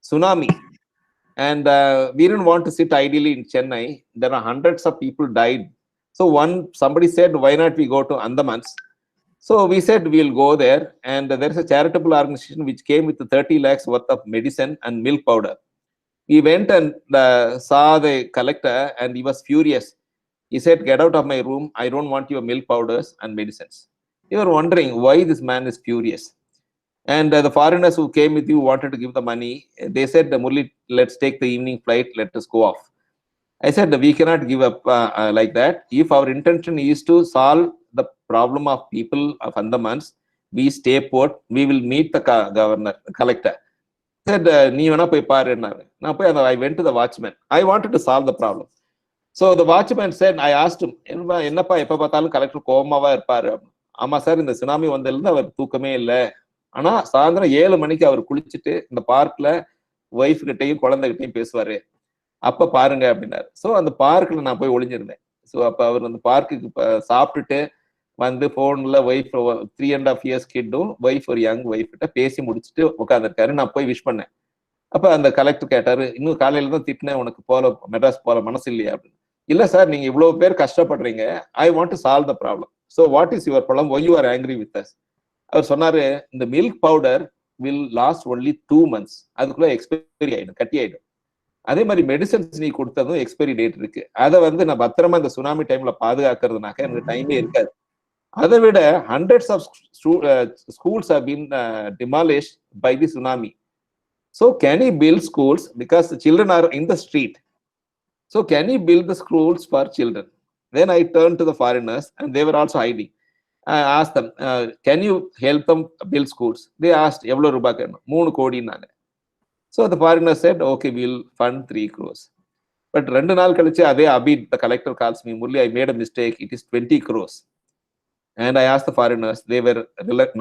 tsunami, and we didn't want to sit idly in Chennai. There are hundreds of people died. So somebody said, why not we go to Andamans? So we said we'll go there, and there is a charitable organization which came with 30 lakhs worth of medicine and milk powder. We went and saw the collector, and he was furious. He said, get out of my room. I don't want your milk powders and medicines. You are wondering why this man is furious. And the foreigners who came with you wanted to give the money. They said, Murli, let's take the evening flight. Let us go off. I said, we cannot give up like that. If our intention is to solve the problem of people of Andamans, we stay put, we will meet the governor, collector. Said, நீ வேணா போய் பாருன்னாரு. நான் போய் I went to the watchman. I wanted to solve the problem. So the watchman said, I asked him, என்னப்பா எப்ப பார்த்தாலும் collector கோபமாவா இருப்பாரு? ஆமா சார், இந்த சுனாமி வந்ததுல அவர் தூக்கமே இல்லை. ஆனா சாயந்தரம் 7 மணிக்கு அவர் குளிச்சுட்டு இந்த பார்க்ல ஒய்ஃப் கிட்டையும் குழந்தைகிட்டையும் பேசுவாரு, அப்ப பாருங்க அப்படின்னாரு. ஸோ அந்த பார்க்ல நான் போய் ஒளிஞ்சிருந்தேன். ஸோ அப்ப அவர் அந்த பார்க்குக்கு சாப்பிட்டுட்டு வந்து போன்ல ஒய்ஃப் 3.5 years கிட்டும் ஒய்ஃப் ஒரு யங் ஒய்ஃப் கிட்ட பேசி முடிச்சுட்டு உட்காந்துருக்காரு. நான் போய் விஷ் பண்ணேன். அப்ப அந்த கலெக்டர் கேட்டாரு, இன்னும் காலையில தான் திட்டினேன், உனக்கு மெட்ராஸ் போற மனசு இல்லையா அப்படின்னு. இல்ல சார், நீங்க இவ்வளவு பேர் கஷ்டப்படுறீங்க, I want to solve the problem. So what is your problem, why you are angry with us? அவர் சொன்னாரு, இந்த milk powder will last only 2 months, அதுக்குள்ள எக்ஸ்பைரி ஆயிடும், கட்டி ஆயிடும். அதே மாதிரி மெடிசன்ஸ் நீ கொடுத்ததும் எக்ஸ்பைரி டேட் இருக்கு. அதை நான் பத்திரமா இந்த சுனாமி டைம்ல பாதுகாக்கிறதுனாக்க எனக்கு டைமே இருக்காது. அதை விட hundreds of schools have been demolished by the tsunami. So can he build schools because the children are in the street? So can he build the schools for children? Then I turned to the foreigners and they were also hiding. I asked them, can you help them build schools? They asked, எவ்வளவு ரூபாய் கேட்கணும்? 3 கோடினாங்க. So the foreigners said, okay, we'll fund 3 crores. But 2 நாள் கழிச்சு அதே Abid, the collector calls me, Murli, I made a mistake, it is 20 crores. And I asked the foreigners, they were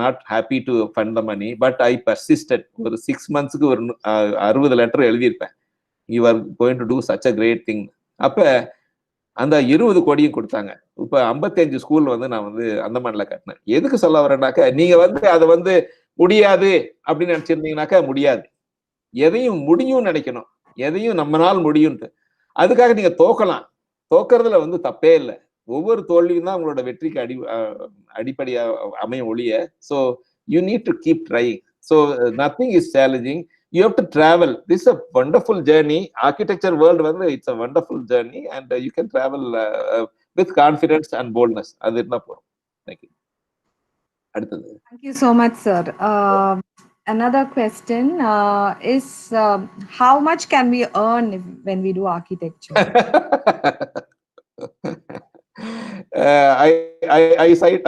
not happy to fund the money, but I persisted. ஒரு 6 monthsக்கு ஒரு 60 letter எழுதியிருப்பேன், you are going to do such a great thing. அப்ப அந்த 20 கோடியும் கொடுத்தாங்க. இப்ப 55 school நான் அந்தமான்ல கட்டினேன். எதுக்கு சொல்ல வரேன்னாக்க, நீங்க அதை முடியாது அப்படின்னு நினைச்சிருந்தீங்கன்னாக்கா முடியாது. எதையும் முடியும் நினைக்கணும், எதையும் நம்மளால் முடியும்ட்டு. அதுக்காக நீங்க தோக்கலாம், தோக்கிறதுல தப்பே இல்லை. ஒவ்வொரு தோல்வியும் தான் உங்களோட வெற்றிக்கு அடிப்படையா அமையும் ஒழிய. So you need to keep trying. So nothing is challenging. You have to travel. This is a wonderful journey. Architecture world, it's a wonderful journey, and you can travel with confidence and boldness. அது இருந்தா போதும். Thank you. அடுத்தது. Thank you so much, sir. Another question is, how much can we earn when we do architecture?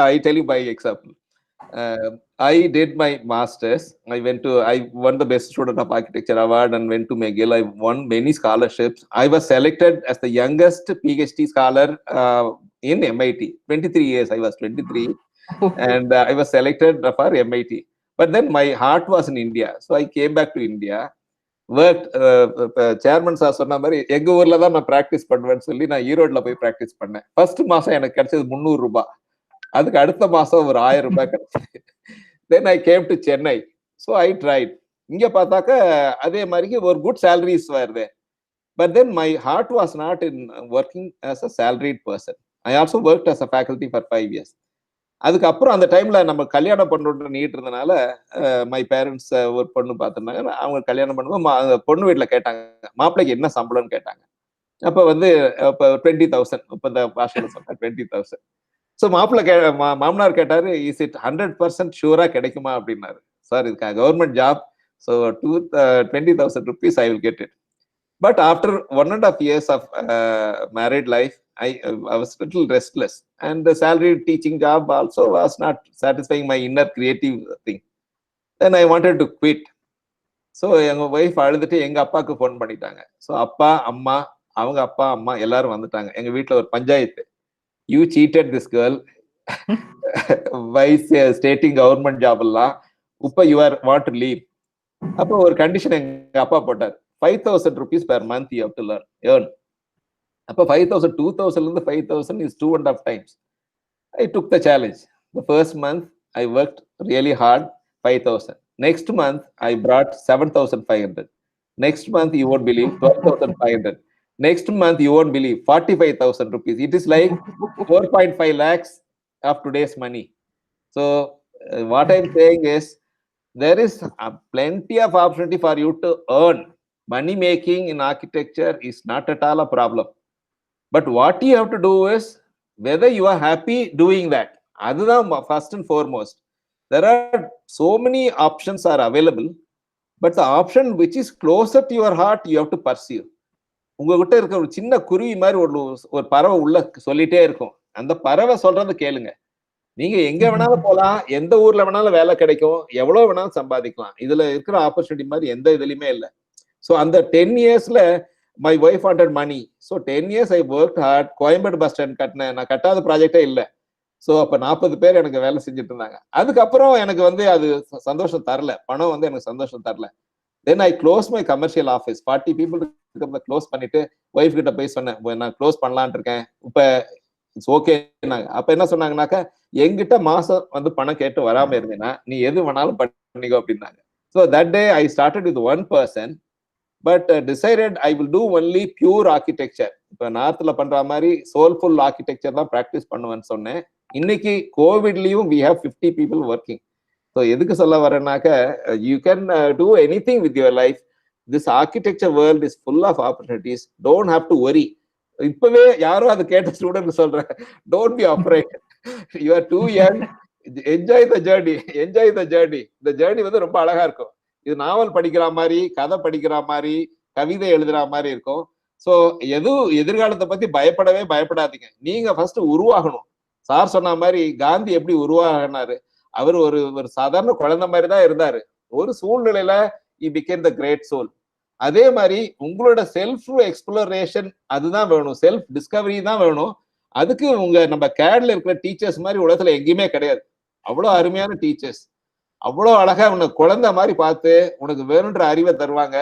I tell you by example. I did my master's. I won the best student of architecture award and went to McGill. I won many scholarships. I was selected as the youngest PhD scholar in MIT. 23 years, I was 23. And I was selected for MIT. But then my heart was in India. So I came back to India. Worked, chairman sir சொன்ன மாதிரி எங்க ஊர்ல தான் நான் practice பண்ணுவேன்னு சொல்லி நான் ஈரோட்ல போய் பிராக்டிஸ் பண்ணேன். ஃபர்ஸ்ட் மாசம் எனக்கு கிடைச்சது 300 ரூபாய். அதுக்கு அடுத்த மாசம் ஒரு 1000 ரூபாய் கிடைச்சது. Then I came to Chennai. So I tried. இங்க பார்த்தாக்க அதே மாதிரி ஒரு குட் சேலரிஸ் வருது. But then my heart was not in working as a salaried person. I also work as a faculty for 5 years. அதுக்கப்புறம் அந்த டைம்ல நம்ம கல்யாணம் பண்ணுறது நீட்டு இருந்தனால மை பேரண்ட்ஸ் ஒரு பொண்ணு பார்த்துருந்தாங்க. அவங்க கல்யாணம் பண்ணும்போது பொண்ணு வீட்டில் கேட்டாங்க, மாப்பிள்ளைக்கு என்ன சம்பளம்னு கேட்டாங்க. அப்போ இப்போ 20,000, இப்போ இந்த பாஷையில் சொன்னா 20,000. ஸோ மாமனார் கேட்டாரு, இஸ் இட் 100% ஷூரா கிடைக்குமா அப்படின்னாரு. சார், இதுக்கு government job, so 20,000 rupees I will get it. But after 1.5 years of married life, I was a little restless, and the salary teaching job also was not satisfying my inner creative thing. Then I wanted to quit. So எங்க wife அழுதுட்டு எங்க அப்பாவுக்கு phone பண்ணிட்டாங்க. So அப்பா அம்மா, அவங்க அப்பா அம்மா எல்லாரும் வந்துட்டாங்க. எங்க வீட்டில் ஒரு panchayat. You cheated this girl by stating government job எல்லாம். இப்போ you want to leave. அப்போ ஒரு கண்டிஷன் எங்க அப்பா போட்டார். 5,000 rupees per month you have to earn. அப்போ 5,000, 2,000 இருந்து 5,000 is 2.5 times. I took the challenge. The first month I worked really hard, 5,000. Next month I brought 7,500. Next month you won't believe, 12,500. Next month you won't believe, 45,000 rupees. It is like 4.5 lakhs of today's money. So what I'm saying is, there is plenty of opportunity for you to earn. Money making in architecture is not at all a problem. But what you have to do is whether you are happy doing that. That's first and foremost. There are so many options are available, but the option which is closer to your heart, you have to pursue. உங்ககிட்ட இருக்க ஒரு சின்ன குருவி மாதிரி ஒரு பறவை உள்ள சொல்லிட்டே இருக்கும். அந்த பறவை சொல்றது கேளுங்க. நீங்க எங்க வேணாலும் போலாம், எந்த ஊர்ல வேணாலும் வேலை கிடைக்கும், எவ்வளவு வேணாலும் சம்பாதிக்கலாம். இதுல இருக்கிற ஆப்பர்ச்சுனிட்டி மாதிரி எந்த இதுலயுமே இல்லை. ஸோ அந்த 10 இயர்ஸ்ல my wife wanted money. So 10 years I work hard. Koyambedu bus stand கட்டினேன். நான் கட்டாத ப்ராஜெக்டே இல்லை. ஸோ அப்ப 40 பேர் எனக்கு வேலை செஞ்சுட்டு இருந்தாங்க. அதுக்கப்புறம் எனக்கு வந்து அது சந்தோஷம் தரல. பணம் வந்து எனக்கு சந்தோஷம் தரல. Then I close my commercial office. 40 people close பண்ணிட்டு ஒய்ஃப் கிட்ட போய் சொன்னேன், நான் க்ளோஸ் பண்ணலான் இருக்கேன், இப்ப இட்ஸ் ஓகே. அப்ப என்ன சொன்னாங்கன்னாக்கா, என்கிட்ட மாசம் வந்து பணம் கேட்டு வராம இருந்தீங்கன்னா நீ எது வேணாலும் பண்ணிக்கோ அப்படின்னாங்க. So that day I started with one person, but decided I will do only pure architecture. இப்ப நார்த்ல பண்ற மாதிரி சோல்ஃபுல் ஆர்கிடெக்சர் தான் ப்ராக்டிஸ் பண்ணுவேன்னு சொன்னேன். இன்னைக்கு கோவிட்லயும் we have 50 people working. So எதுக்கு சொல்ல வரேன்னாக்க, you can do anything with your life. This architecture world is full of opportunities. Don't have to worry. இப்பவே யாரும் அது கேட்ட ஸ்டூடெண்ட் சொல்றேன், don't be afraid. You are too young. Enjoy the journey. Enjoy the journey. இந்த journey வந்து ரொம்ப அழகா இருக்கும். இது நாவல் படிக்கிற மாதிரி, கதை படிக்கிற மாதிரி, கவிதை எழுதுற மாதிரி இருக்கும். ஸோ எதுவும் எதிர்காலத்தை பத்தி பயப்படவே பயப்படாதீங்க. நீங்க ஃபர்ஸ்ட் உருவாகணும். சார் சொன்ன மாதிரி காந்தி எப்படி உருவாகினாரு? அவர் ஒரு ஒரு சாதாரண குழந்தை மாதிரி தான் இருந்தாரு. ஒரு சூழ்நிலையில he became the great soul. அதே மாதிரி உங்களோட செல்ஃப் எக்ஸ்ப்ளோரேஷன் அதுதான் வேணும், செல்ஃப் டிஸ்கவரி தான் வேணும். அதுக்கு உங்க நம்ம கேட்ல இருக்கிற டீச்சர்ஸ் மாதிரி உலகத்துல எங்கேயுமே கிடையாது. அவ்வளோ அருமையான டீச்சர்ஸ், அவ்வளோ அழகா உனக்கு குழந்தை மாதிரி பார்த்து உனக்கு வேணுன்ற அறிவை தருவாங்க.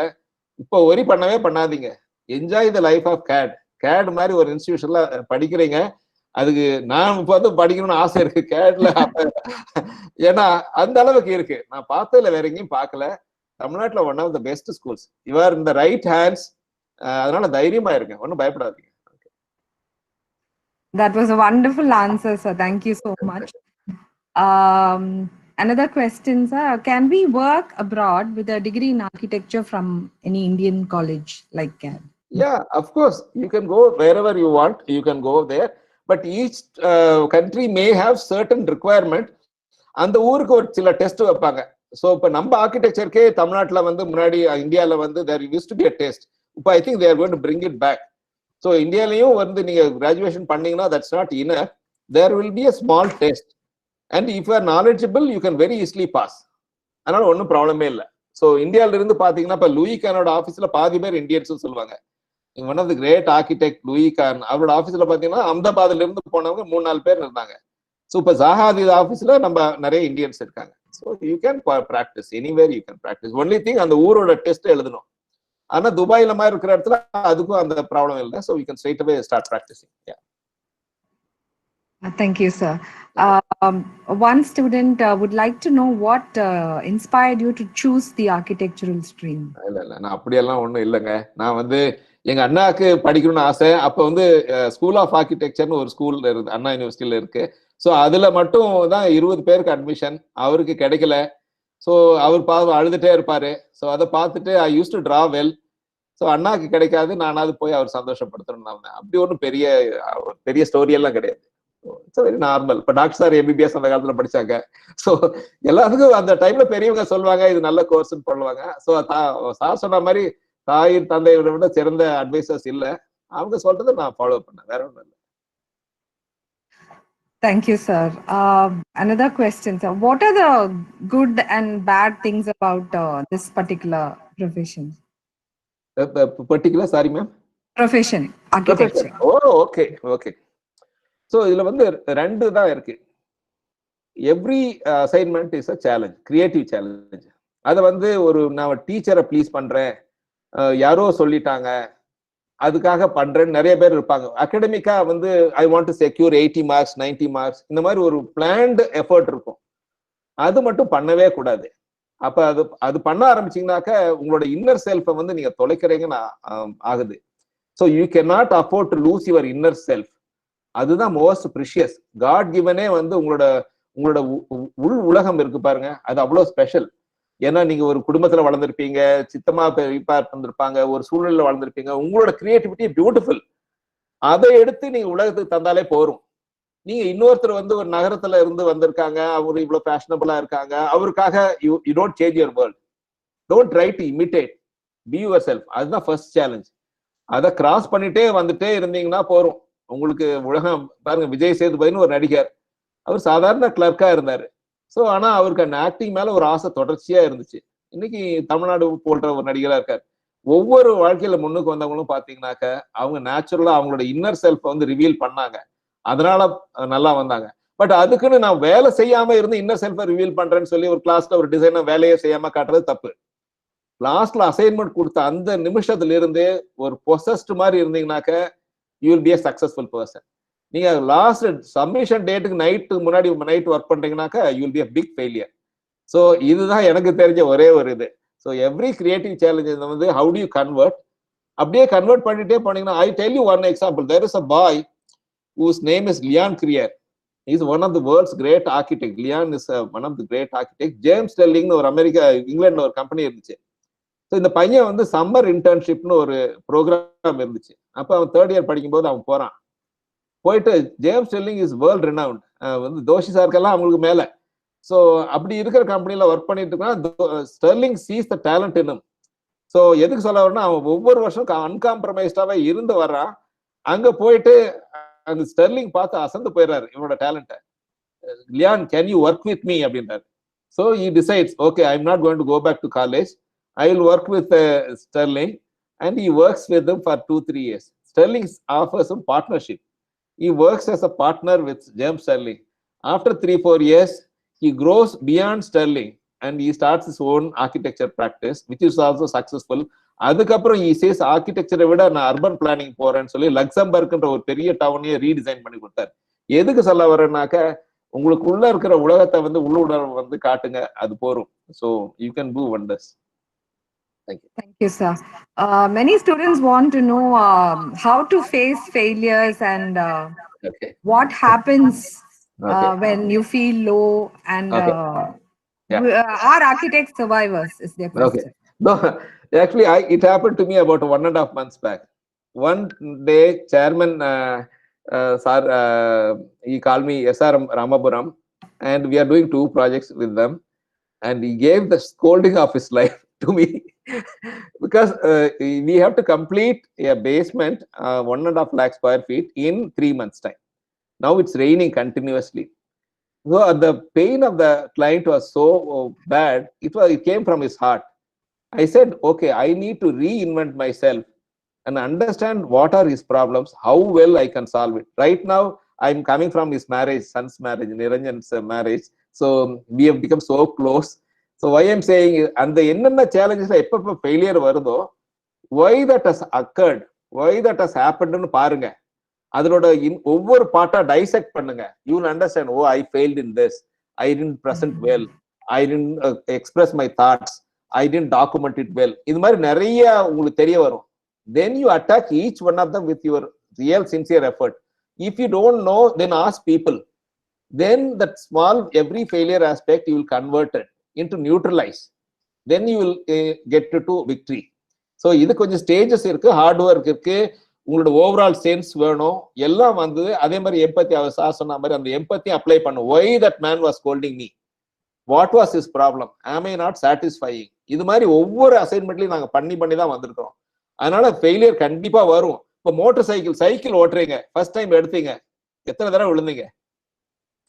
இப்போ ஒரி பண்ணவே பண்ணாதீங்க. Enjoy the life of CAT. CAT மாதிரி ஒரு இன்ஸ்டிடியூஷன்ல படிக்கிறீங்க. அதுக்கு நான் இப்போ வந்து படிக்கணும்னு ஆசை இருக்கு கேட்ல. ஏன்னா அந்த அளவுக்கு இருக்கு. நான் பார்த்ததுல வேற எங்கேயும் பார்க்கல. தமிழ்நாட்டுல one of the best schools. Your இந்த ரைட் ஹேண்ட்ஸ். அதனால தைரியமா இருங்க, ஒன்றும் பயப்படாதீங்க. That was a wonderful answer, sir. Thank you so much. Another question, sir. Can we work abroad with a degree in architecture from any Indian college like CAD? Yeah, of course. You can go wherever you want. You can go there. But each country may have certain requirement. அந்த ஊருக்கு ஒரு சில test வைப்பாங்க. So இப்போ நம்ம ஆர்கிடெக்சருக்கே தமிழ்நாட்டில் வந்து முன்னாடி இந்தியாவில் வந்து there use to be a test. இப்போ I think they're going to bring it back. So இந்தியாலையும் வந்து நீங்க கிராஜுவேஷன் பண்ணீங்கன்னா that's not enough. There will be a small test and if you are knowledgeable you can very easily pass. அதனால ஒன்றும் ப்ராப்ளமே இல்லை. So இந்தியாவில இருந்து பாத்தீங்கன்னா இப்போ லூயி கானோட ஆஃபீஸ்ல பாதி பேர் இந்தியன்ஸ் சொல்லுவாங்க. One of the great architect Louis Kahn, அவரோட ஆஃபீஸ்ல பாத்தீங்கன்னா அகமதாபாத்ல இருந்து போனவங்க 3-4 பேர் இருந்தாங்க. ஸோ இப்போ ஜாஹாதி ஆஃபீஸ்ல நம்ம நிறைய இந்தியன்ஸ் இருக்காங்க. So you can practice anywhere you can practice. Only thing அந்த ஊரோட டெஸ்ட் எழுதணும். ஆனா துபாயில மாதிரி இருக்கிற இடத்துல அதுக்கும் அந்த ப்ராப்ளம் இல்லை. So you can straight away start practising. Thank you, sir. One student would like to know what inspired you to choose the architectural stream. இல்ல நான் அப்படியெல்லாம் ஒன்றும் இல்லைங்க. நான் வந்து எங்க அண்ணாக்கு படிக்கணும்னு ஆசை. அப்ப வந்து ஸ்கூல் ஆஃப் ஆர்கிடெக்சர்னு ஒரு ஸ்கூல் இருக்கு, அண்ணா யூனிவர்சிட்டியில இருக்கு. ஸோ அதுல மட்டும் தான் 20 பேருக்கு அட்மிஷன். அவருக்கு கிடைக்கல. ஸோ அவர் பாவம் அழுதுட்டே இருப்பாரு. ஸோ அதை பார்த்துட்டு I use to draw well. So அண்ணாக்கு கிடைக்காது, நானாவது போய் அவர் சந்தோஷப்படுத்தணும். அப்படி ஒன்றும் பெரிய ஸ்டோரி எல்லாம் கிடையாது. It's very normal. இப்போ டாக்டர் சார் எம்பிபிஎஸ் அந்த காலத்துல படிச்சாங்க. ஸோ எல்லாத்துக்கும் அந்த டைம்ல பெரியவங்க சொல்லுவாங்க இது நல்ல கோர்ஸ்ன்னு சொல்லுவாங்க. ஸோ சார் சொன்ன மாதிரி தாய் தந்தையை விட சிறந்த அட்வைசர்ஸ் இல்லை. அவங்க சொல்றதை நான் ஃபாலோ பண்ணேன், வேற ஒன்றும் இல்லை. Thank you, sir. Another question, sir. What are the good and bad things about this particular profession? Particular, sorry ma'am? Profession, architecture. Oh, okay, okay. So இதுல வந்து 2 தான் இருக்கு. Every assignment is a challenge, creative challenge. அதை வந்து நான் டீச்சரை please பண்றேன், யாரோ சொல்லிட்டாங்க அதுக்காக பண்றேன்னு நிறைய பேர் இருப்பாங்க. அகாடமிக்கா வந்து I want to secure 80 marks 90 marks இந்த மாதிரி ஒரு பிளான்டு எஃபர்ட் இருக்கும். அது மட்டும் பண்ணவே கூடாது. அப்ப அது பண்ண ஆரம்பிச்சீங்கன்னாக்க உங்களோட இன்னர் செல்ஃபை வந்து நீங்க தொலைக்கிறீங்கன்னு ஆகுது. So you can not afford to lose your inner self. அதுதான் மோஸ்ட் ப்ரிஷியஸ். காட் கிவனே வந்து உங்களோட உள் உலகம் இருக்கு பாருங்க, அது அவ்வளவு ஸ்பெஷல். ஏன்னா நீங்க ஒரு குடும்பத்துல வளர்ந்துருப்பீங்க, சித்தமா பெரியப்பா இருந்திருப்பாங்க, ஒரு சூழ்நிலையில வளர்ந்துருப்பீங்க. உங்களோட கிரியேட்டிவிட்டி பியூட்டிஃபுல். அதை எடுத்து நீங்க உலகத்துக்கு தந்தாலே போரும். நீங்க இன்னொருத்தர் வந்து ஒரு நகரத்துல இருந்து வந்திருக்காங்க, அவரு இவ்வளவு ஃபேஷனபிளா இருக்காங்க, அவருக்காக you don't change your world. Don't try to imitate, be your self. அதுதான் ஃபர்ஸ்ட் சேலஞ்ச். அதை கிராஸ் பண்ணிட்டே வந்துட்டே இருந்தீங்கன்னா போரும். உங்களுக்கு உலகம் பாருங்க, விஜய் சேதுபதினு ஒரு நடிகர், அவர் சாதாரண கிளர்க்கா இருந்தாரு. ஸோ ஆனா அவருக்கு அந்த ஆக்டிங் மேல ஒரு ஆசை தொடர்ச்சியா இருந்துச்சு. இன்னைக்கு தமிழ்நாடு போன்ற ஒரு நடிகரா இருக்காரு. ஒவ்வொரு வாழ்க்கையில முன்னுக்கு வந்தவங்களும் பாத்தீங்கன்னாக்க அவங்க நேச்சுரலா அவங்களோட இன்னர் செல்ஃப் வந்து ரிவீல் பண்ணாங்க. அதனால நல்லா வந்தாங்க. பட் அதுக்குன்னு நான் வேலை செய்யாம இருந்து இன்னர் செல்ஃபை ரிவீல் பண்றேன்னு சொல்லி ஒரு கிளாஸ்ல ஒரு டிசைனர் வேலையே செய்யாம காட்டுறது தப்பு. லாஸ்ட்ல அசைன்மெண்ட் கொடுத்த அந்த நிமிஷத்துல இருந்து ஒரு பொசஸ்ட் மாதிரி இருந்தீங்கன்னாக்க you will be a successful person. நீங்க லாஸ்ட் சப்மிஷன் டேட்டுக்கு நைட் ஒர்க் பண்றீங்கன்னாக்கா you will be a big failure. So இதுதான் எனக்கு தெரிஞ்ச ஒரே ஒரு இது. ஸோ எவ்ரி கிரியேட்டிவ் சேலஞ்ச் வந்து ஹவு டு யூ கன்வெர்ட், அப்படியே கன்வெர்ட் பண்ணிட்டே போனீங்கன்னா, I tell you one example. There is a boy whose name is Leon Crier. He is one of the world's great architects. Leon is one of the great architects. James Sterling ஒரு America இங்கிலாந்துல ஒரு company இருந்துச்சு. So இந்த பையன் வந்து summer இன்டர்ன்ஷிப்னு ஒரு program இருந்துச்சு. அப்போ அவன் 3rd இயர் படிக்கும்போது அவன் போறான். போயிட்டு James Stirling is world renowned, வந்து தோஷி சாருக்கெல்லாம் அவங்களுக்கு மேல. ஸோ அப்படி இருக்கிற கம்பெனில ஒர்க் பண்ணிட்டு இருக்கான். ஸ்டெர்லிங் சீஸ் த டேலண்ட் இன்னும். ஸோ எதுக்கு சொல்ல வரேன்னா, அவன் ஒவ்வொரு வருஷம் அன்காம்ப்ரமைஸ்டாவே இருந்து வர்றான். அங்க போயிட்டு அந்த ஸ்டெர்லிங் பார்த்து அசந்து போயிடுறாரு இவனோட டேலண்ட்டை. Leon, can you work with me அப்படின்றாரு. So he decides, okay, I am not going to go back to college, I will work with Sterling, and he works with them for 2-3 years. Sterling offers him partnership. He works as a partner with James Sterling. After 3-4 years, he grows beyond Sterling and he starts his own architecture practice, which is also successful. அதுக்கப்புறம் he says ஆர்கிடெக்சரை விட நான் urban planning போறேன்னு சொல்லி லக்சம்பர்க்ன்ற ஒரு பெரிய டவுனையே redesign பண்ணி கொடுத்தாரு. எதுக்கு சொல்ல வரேன்னாக்க, உங்களுக்கு உள்ள இருக்கிற உலகத்தை வந்து உள்ளுணர்வு வந்து காட்டுங்க, அது போரும். So you can do wonders. Thank you. Thank you, sir. Many students want to know how to face failures and Okay. what happens Okay. when you feel low and Okay. Yeah. are architects survivors is their question. Okay. No, actually, it happened to me about 1.5 months back. One day, chairman, sir, he called me SR Ramapuram, and we are doing 2 projects with them, and he gave the scolding of his life to me because we have to complete a basement, 1.5 lakh square feet in 3 months time. Now it's raining continuously. So the pain of the client was so bad, it came from his heart. I said, okay, I need to reinvent myself and understand what are his problems, how well I can solve it. Right now, I'm coming from his marriage, son's marriage, Niranjan's marriage. So we have become so close. So why I'm saying, and the என்னென்ன challenges எப்ப failure வருதோ, why that has occurred, why that has happened னு பாருங்க. அதோட ஒவ்வொரு பார்ட்டா dissect பண்ணுங்க. You will understand, oh, I failed in this, I didn't present well, I didn't express my thoughts, I didn't document it well. இது மாதிரி நிறைய உங்களுக்கு தெரிய வரும். Then you attack each one of them with your real sincere effort. If you don't know, then ask people. Then that small every failure aspect you will convert it into neutralize. Then you will get to victory. So இது கொஞ்சம் stages இருக்கு, hard work இருக்கு, உங்களோட overall sense வேணும், எல்லாம் வந்து அதே மாதிரி எம்பத்தி. அவர் சார் சொன்ன மாதிரி அந்த எம்பத்தி அப்ளை பண்ணும். Why that man was scolding me, what was his problem, am I not satisfying. இது மாதிரி ஒவ்வொரு அசைன்மெண்ட்லையும் நாங்கள் பண்ணி தான் வந்திருக்கிறோம். அதனால ஃபெயிலியர் கண்டிப்பா வரும். இப்போ மோட்டர் சைக்கிள் ஓட்டுறீங்க, ஃபர்ஸ்ட் டைம் எடுத்தீங்க, எத்தனை தடவை விழுந்தீங்க?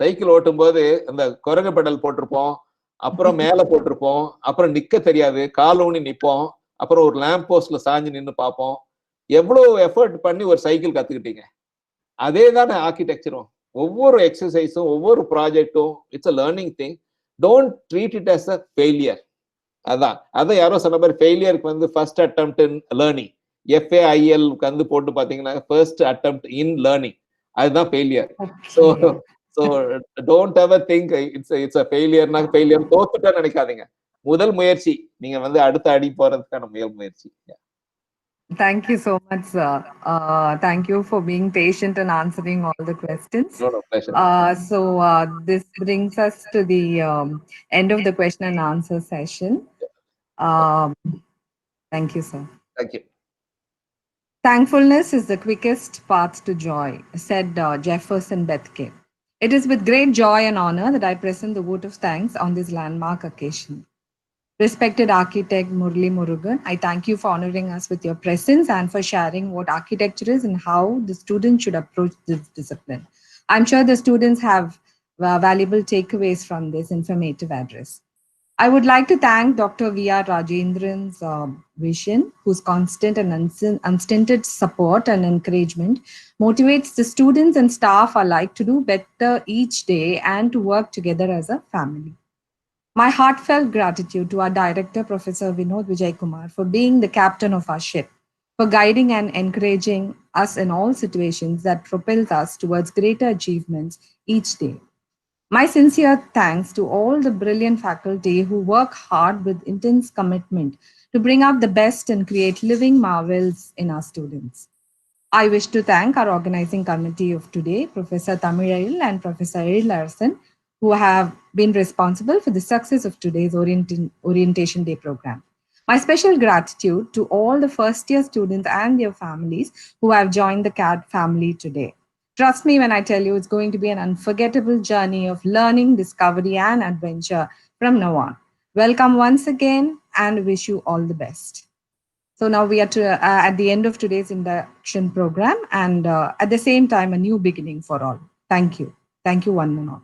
சைக்கிள் ஓட்டும் போது அந்த குரங்கு பெடல் போட்டிருப்போம், அப்புறம் மேல போட்டிருப்போம், அப்புறம் நிக்க தெரியாது, கால் ஊனி நிப்போம், அப்புறம் ஒரு லேம்ப் போஸ்ட்ல சாஞ்சு நின்று பார்ப்போம். எவ்வளவு எஃபர்ட் பண்ணி ஒரு சைக்கிள் கத்துக்கிட்டீங்க. அதே தானே ஆர்கிடெக்சரும். ஒவ்வொரு எக்ஸசைஸும் ஒவ்வொரு ப்ராஜெக்டும் it's a learning thing. Don't treat it as a failure. அதான் யாரோ சொன்ன மாதிரி ஃபெயிலியருக்கு வந்து first attempt in learning, FAIL வந்து போட்டு பாத்தீங்கன்னா ஃபர்ஸ்ட் அட்டெம்ப்ட் இன் லேர்னிங், அதுதான் failure. So don't ever think it's a failure. Failure தோத்துட்டா நினைக்காதீங்க. முதல் முயற்சி, நீங்க வந்து அடுத்த அடி போறதுக்கான முயற்சி. Thank you so much, sir. Thank you for being patient and answering all the questions. No, pleasure. So this brings us to the end of the question and answer session. Thank you, sir. Thank you. Thankfulness is the quickest path to joy, said Jefferson Bethke. It is with great joy and honor that I present the vote of thanks on this landmark occasion. Respected architect Murli Murugan, I thank you for honoring us with your presence and for sharing what architecture is and how the students should approach this discipline. I'm sure the students have valuable takeaways from this informative address. I would like to thank Dr. V.R. Rajendran's vision, whose constant and unstinted support and encouragement motivates the students and staff alike to do better each day and to work together as a family. My heartfelt gratitude to our director, Professor Vinod Vijay Kumar, for being the captain of our ship, for guiding and encouraging us in all situations that propels us towards greater achievements each day. My sincere thanks to all the brilliant faculty who work hard with intense commitment to bring out the best and create living marvels in our students. I wish to thank our organizing committee of today, Professor Tamilail and Professor Eril Larsen, who have been responsible for the success of today's Orientation Day program. My special gratitude to all the first year students and their families who have joined the CAD family today. Trust me when I tell you it's going to be an unforgettable journey of learning, discovery, and adventure from now on. Welcome once again and wish you all the best. So now we are at the end of today's induction program and at the same time, a new beginning for all. Thank you. Thank you, one and all.